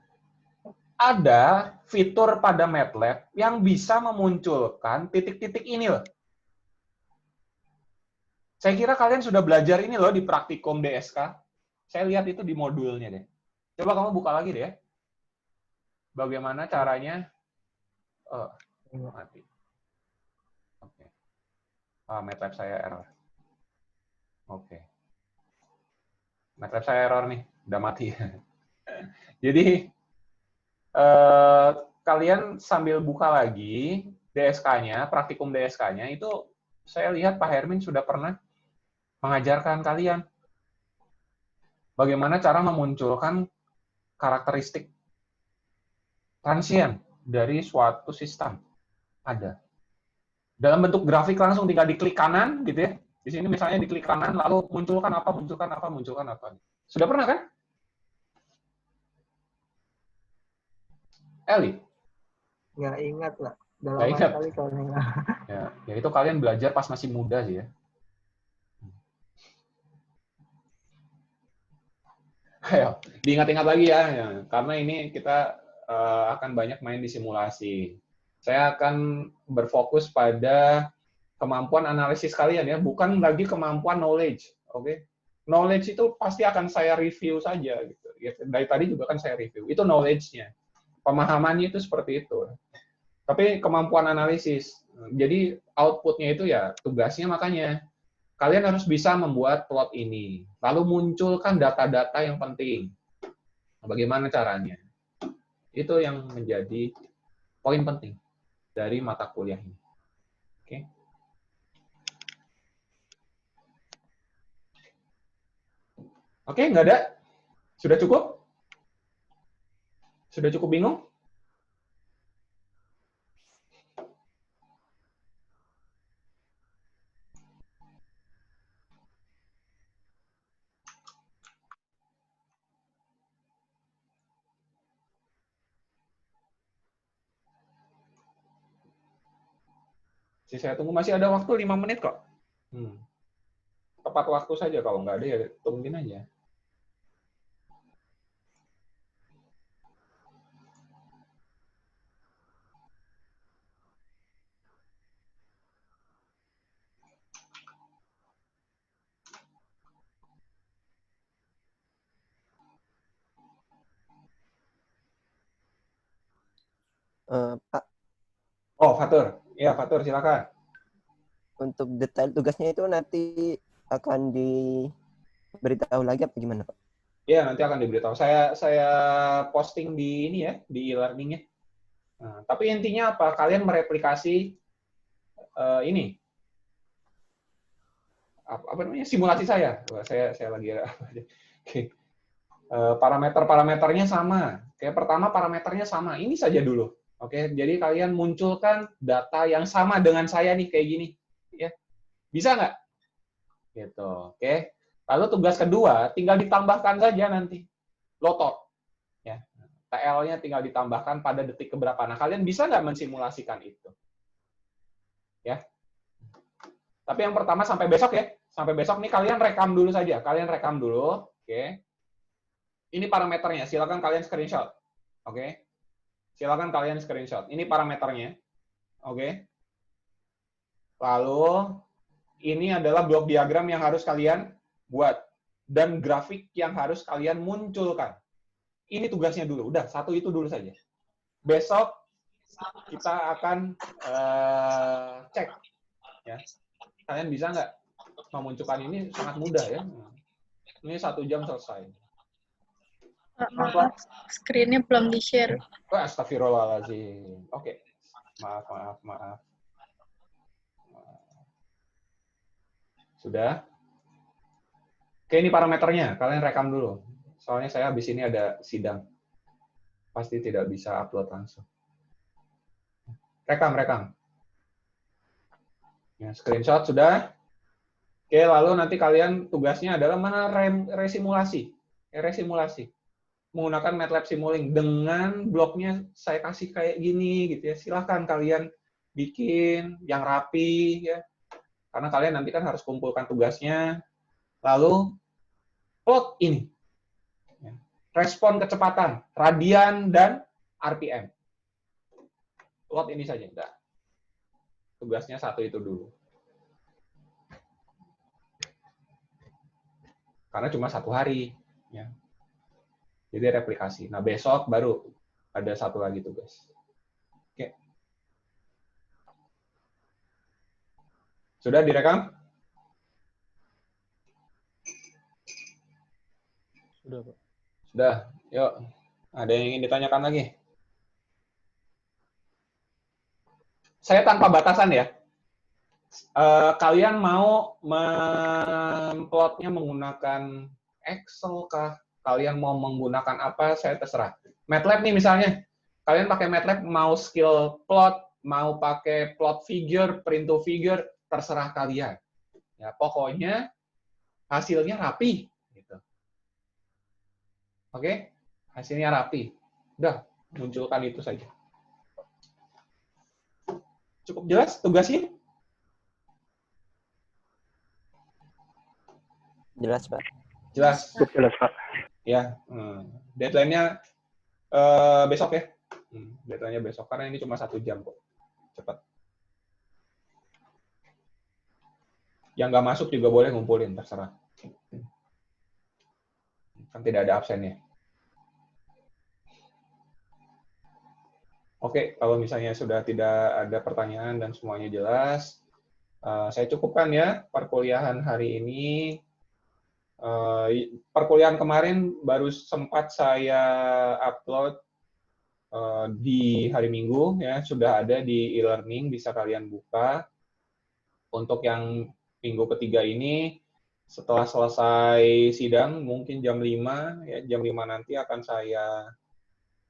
ada fitur pada MATLAB yang bisa memunculkan titik-titik ini loh. Saya kira kalian sudah belajar ini loh di praktikum DSK. Saya lihat itu di modulnya deh. Coba kamu buka lagi deh ya. Bagaimana caranya? Mati. Oke. MATLAB saya error. Oke. MATLAB saya error nih. Udah mati. Jadi, kalian sambil buka lagi DSK-nya, praktikum DSK-nya, itu saya lihat Pak Hermin sudah pernah mengajarkan kalian bagaimana cara memunculkan karakteristik transient dari suatu sistem. Ada. Dalam bentuk grafik langsung tinggal diklik kanan gitu ya. Di sini misalnya diklik kanan lalu munculkan apa. Sudah pernah kan? Eli? Nggak ingat lah. Udah Nggak lama ingat? sekali soalnya. Ya itu kalian belajar pas masih muda sih ya. Ayo, diingat-ingat lagi ya, karena ini kita akan banyak main di simulasi. Saya akan berfokus pada kemampuan analisis kalian ya, bukan lagi kemampuan knowledge, oke? Knowledge itu pasti akan saya review saja gitu. Ya, dari tadi juga kan saya review. Itu knowledge-nya. Pemahamannya itu seperti itu. Tapi kemampuan analisis. Jadi output-nya itu ya tugasnya makanya kalian harus bisa membuat plot ini. Lalu munculkan data-data yang penting. Bagaimana caranya? Itu yang menjadi poin penting dari mata kuliah ini. Oke. Oke, nggak ada? Sudah cukup? Sudah cukup bingung? Saya tunggu, masih ada waktu 5 menit kok. Tepat waktu saja, kalau nggak ada ya tungguin aja. Pak, Oh, Fatur. Ya, Fatur, silakan. untuk detail tugasnya itu nanti akan diberitahu lagi apa gimana, Pak? Ya, nanti akan diberitahu. Saya posting di ini ya, di e-learning-nya. Nah, tapi intinya apa? Kalian mereplikasi ini. Apa namanya? Simulasi saya. Wah, saya lagi Oke. Parameter-parameternya sama. Kayak pertama parameternya sama. Ini saja dulu. Oke, jadi kalian munculkan data yang sama dengan saya nih kayak gini. Ya. Bisa nggak? Gitu. Oke. Lalu tugas kedua, tinggal ditambahkan saja nanti. Lotot. Ya. TL-nya tinggal ditambahkan pada detik keberapa. Nah, kalian bisa nggak mensimulasikan itu? Ya. Tapi yang pertama sampai besok ya. Sampai besok nih kalian rekam dulu saja. Kalian rekam dulu. Oke. Ini parameternya. Silakan kalian screenshot. Oke. Silakan kalian screenshot. Ini parameternya. Oke. Lalu ini adalah blok diagram yang harus kalian buat dan grafik yang harus kalian munculkan. Ini tugasnya dulu. Udah, satu itu dulu saja. Besok kita akan cek. Ya. Kalian bisa nggak memunculkan ini? Sangat mudah ya. Ini 1 jam selesai. Pak, maaf, screen-nya belum di-share. Wah, astagfirullahaladzim. Oke. Maaf. Sudah? Oke, ini parameternya. Kalian rekam dulu. Soalnya saya habis ini ada sidang. Pasti tidak bisa upload langsung. Rekam. Ya, screenshot sudah. Oke, lalu nanti kalian tugasnya adalah resimulasi. Resimulasi. Menggunakan MATLAB Simulink dengan bloknya saya kasih kayak gini gitu ya. Silahkan kalian bikin yang rapi ya. Karena kalian nanti kan harus kumpulkan tugasnya. Lalu plot ini. Respon kecepatan, radian dan RPM. Plot ini saja. Nah, tugasnya satu itu dulu. Karena cuma 1 hari. Ya. Jadi replikasi. Nah, besok baru ada satu lagi tugas. Oke. Sudah direkam? Sudah, Pak. Sudah. Yuk. Ada yang ingin ditanyakan lagi? Saya tanpa batasan ya. Kalian mau memplotnya menggunakan Excel kah? Kalian mau menggunakan apa, saya terserah. MATLAB nih misalnya, kalian pakai MATLAB mau skill plot, mau pakai plot figure, print to figure, terserah kalian. Ya, pokoknya hasilnya rapi. Gitu. Oke? Hasilnya rapi. Udah, munculkan itu saja. Cukup jelas tugasnya? Jelas, Pak. Jelas. Jelas, Pak. Ya, deadline-nya besok ya. Deadline-nya besok karena ini cuma 1 jam kok. Cepat. Yang nggak masuk juga boleh ngumpulin, terserah. Kan tidak ada absennya. Oke, kalau misalnya sudah tidak ada pertanyaan dan semuanya jelas, saya cukupkan ya perkuliahan hari ini. Perkuliahan kemarin baru sempat saya upload di hari Minggu, ya sudah ada di e-learning, bisa kalian buka. Untuk yang minggu ketiga ini, setelah selesai sidang, mungkin jam 5, ya jam 5 nanti akan saya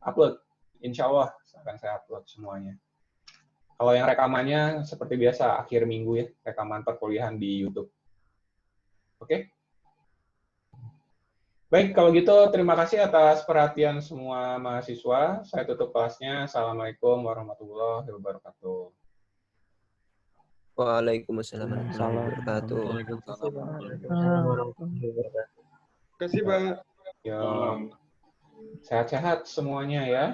upload. Insya Allah akan saya upload semuanya. Kalau yang rekamannya seperti biasa akhir minggu ya, rekaman perkuliahan di YouTube. Oke? Baik, kalau gitu terima kasih atas perhatian semua mahasiswa. Saya tutup kelasnya. Assalamualaikum warahmatullahi wabarakatuh. Waalaikumsalam warahmatullahi wabarakatuh. Terima kasih, Pak. Ya, sehat-sehat semuanya ya.